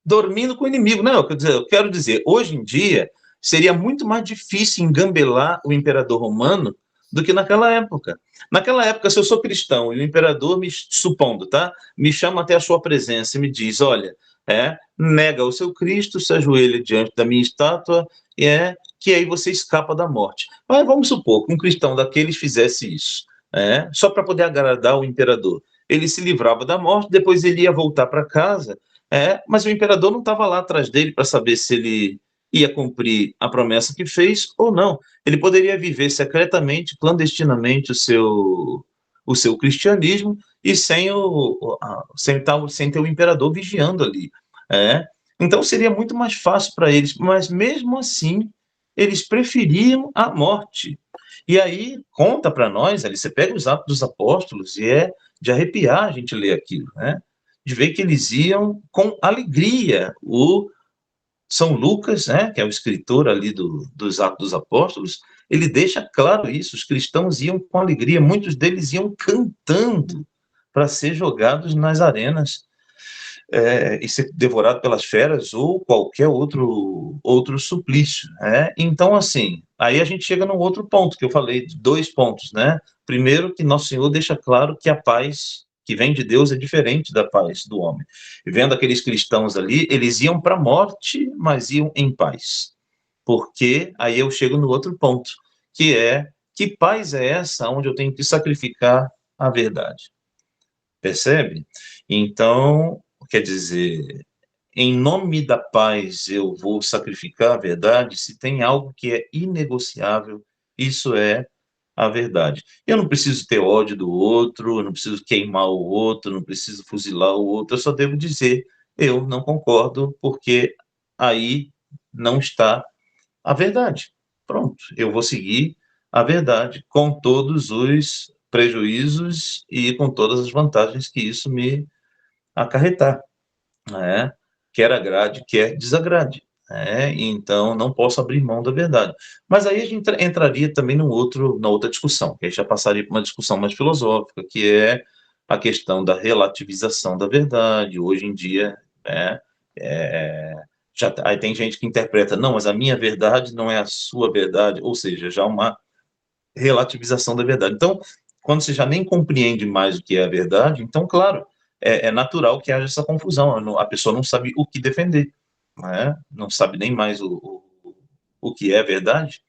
dormindo com o inimigo. Não, eu quero dizer, hoje em dia seria muito mais difícil engambelar o imperador romano do que naquela época. Naquela época, se eu sou cristão e o imperador, supondo, tá, me chama até a sua presença e me diz, olha, nega o seu Cristo, se ajoelha diante da minha estátua, que aí você escapa da morte. Mas vamos supor que um cristão daqueles fizesse isso, só para poder agradar o imperador. Ele se livrava da morte, depois ele ia voltar para casa, mas o imperador não estava lá atrás dele para saber se ele ia cumprir a promessa que fez ou não. Ele poderia viver secretamente, clandestinamente o seu cristianismo e sem ter o imperador vigiando ali. Então seria muito mais fácil para eles, mas mesmo assim eles preferiam a morte. E aí conta para nós, ali você pega os Atos dos Apóstolos e é de arrepiar a gente ler aquilo, de ver que eles iam com alegria. O São Lucas, que é o escritor ali dos Atos dos Apóstolos, ele deixa claro isso, os cristãos iam com alegria, muitos deles iam cantando para ser jogados nas arenas e ser devorado pelas feras ou qualquer outro suplício. Então, assim, aí a gente chega num outro ponto, que eu falei, 2 pontos. Primeiro, que Nosso Senhor deixa claro que a paz que vem de Deus é diferente da paz do homem. E vendo aqueles cristãos ali, eles iam para a morte, mas iam em paz. Porque aí eu chego no outro ponto, que é, que paz é essa onde eu tenho que sacrificar a verdade? Percebe? Então, quer dizer, em nome da paz eu vou sacrificar a verdade, se tem algo que é inegociável, isso é a verdade. Eu não preciso ter ódio do outro, eu não preciso queimar o outro, não preciso fuzilar o outro, eu só devo dizer, eu não concordo, porque aí não está a verdade. Pronto, eu vou seguir a verdade, com todos os prejuízos e com todas as vantagens que isso me acarretar, quer agrade, quer desagrade. Então, não posso abrir mão da verdade. Mas aí a gente entraria também na outra discussão, que aí já passaria para uma discussão mais filosófica, que é a questão da relativização da verdade. Hoje em dia, aí tem gente que interpreta, não, mas a minha verdade não é a sua verdade, ou seja, já uma relativização da verdade. Então, quando você já nem compreende mais o que é a verdade, então, claro, é natural que haja essa confusão. A pessoa não sabe o que defender, né? Não sabe nem mais o que é verdade.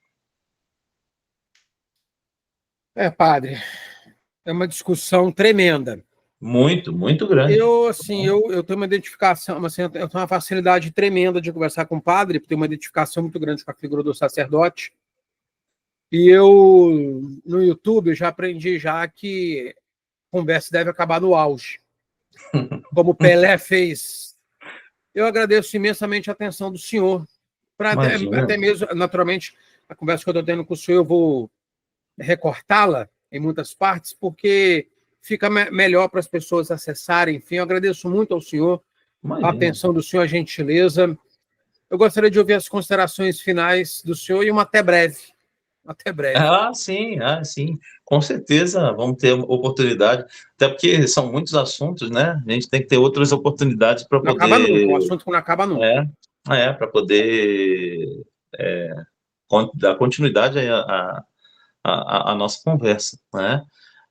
Padre, é uma discussão tremenda. Muito, muito grande. Eu tenho uma identificação, assim, eu tenho uma facilidade tremenda de conversar com o padre, porque tenho uma identificação muito grande com a figura do sacerdote. E eu, no YouTube, eu já aprendi já que a conversa deve acabar no auge, como Pelé fez. Eu agradeço imensamente a atenção do senhor, para Imagina. até mesmo, naturalmente, a conversa que eu estou tendo com o senhor, eu vou recortá-la em muitas partes, porque fica melhor para as pessoas acessarem. Enfim, eu agradeço muito ao senhor, a Imagina. atenção do senhor, a gentileza. Eu gostaria de ouvir as considerações finais do senhor e uma até breve. Até breve. Ah, sim, com certeza vamos ter uma oportunidade, até porque são muitos assuntos, né? A gente tem que ter outras oportunidades para Não acaba nunca, um poder, assunto que não acaba nunca. para poder dar continuidade à nossa conversa, né?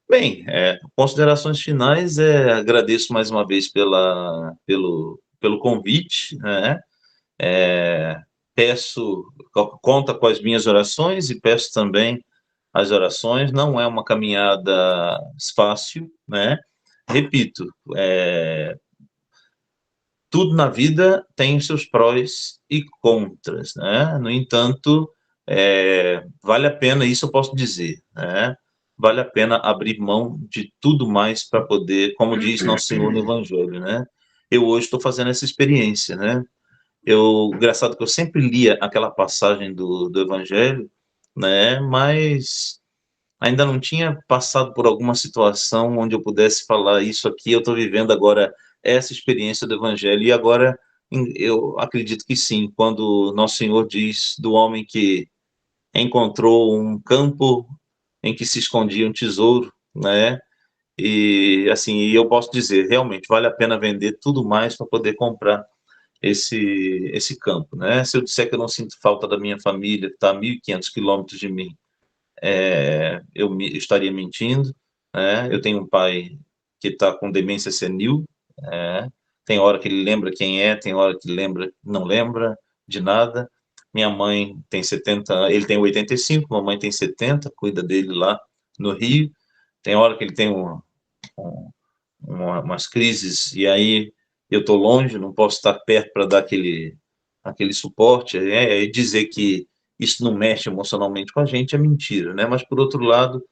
Bem, considerações finais, agradeço mais uma vez pelo convite, né? Peço, conta com as minhas orações e peço também as orações. Não é uma caminhada fácil, né? Repito, tudo na vida tem os seus prós e contras, né? No entanto, vale a pena, isso eu posso dizer, né? Vale a pena abrir mão de tudo mais para poder, como diz Nosso Senhor no Evangelho, né? Eu hoje estou fazendo essa experiência, né? Engraçado que eu sempre lia aquela passagem do Evangelho, né? Mas ainda não tinha passado por alguma situação onde eu pudesse falar isso aqui, eu estou vivendo agora essa experiência do Evangelho, e agora eu acredito que sim, quando Nosso Senhor diz do homem que encontrou um campo em que se escondia um tesouro, né? E assim, eu posso dizer, realmente vale a pena vender tudo mais para poder comprar esse campo, né? Se eu disser que eu não sinto falta da minha família, que está a 1.500 quilômetros de mim, estaria mentindo, né? Eu tenho um pai que está com demência senil, tem hora que ele lembra quem é, tem hora que lembra, não lembra de nada. Minha mãe tem 70, ele tem 85, mamãe tem 70, cuida dele lá no Rio. Tem hora que ele tem umas crises, e aí eu estou longe, não posso estar perto para dar aquele suporte, e dizer que isso não mexe emocionalmente com a gente é mentira, né? Mas, por outro lado,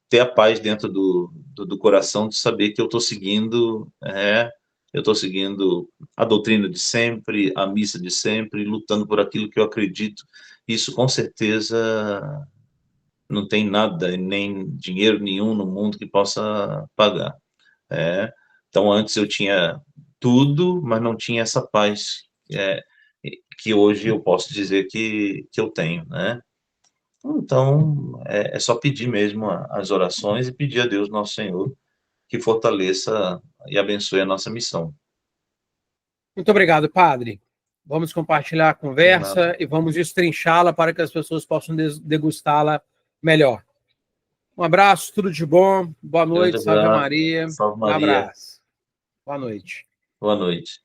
ter a paz dentro do coração de saber que eu estou seguindo a doutrina de sempre, a missa de sempre, lutando por aquilo que eu acredito. Isso, com certeza, não tem nada, nem dinheiro nenhum no mundo que possa pagar. É, então, antes eu tinha tudo, mas não tinha essa paz que hoje eu posso dizer que eu tenho, né? Então, é só pedir mesmo as orações e pedir a Deus, nosso Senhor, que fortaleça e abençoe a nossa missão. Muito obrigado, padre. Vamos compartilhar a De nada. conversa e vamos destrinchá-la para que as pessoas possam degustá-la melhor. Um abraço, tudo de bom. Boa Grande noite, salve abraço. Maria. Salve Um Maria. abraço. Boa noite. Boa noite.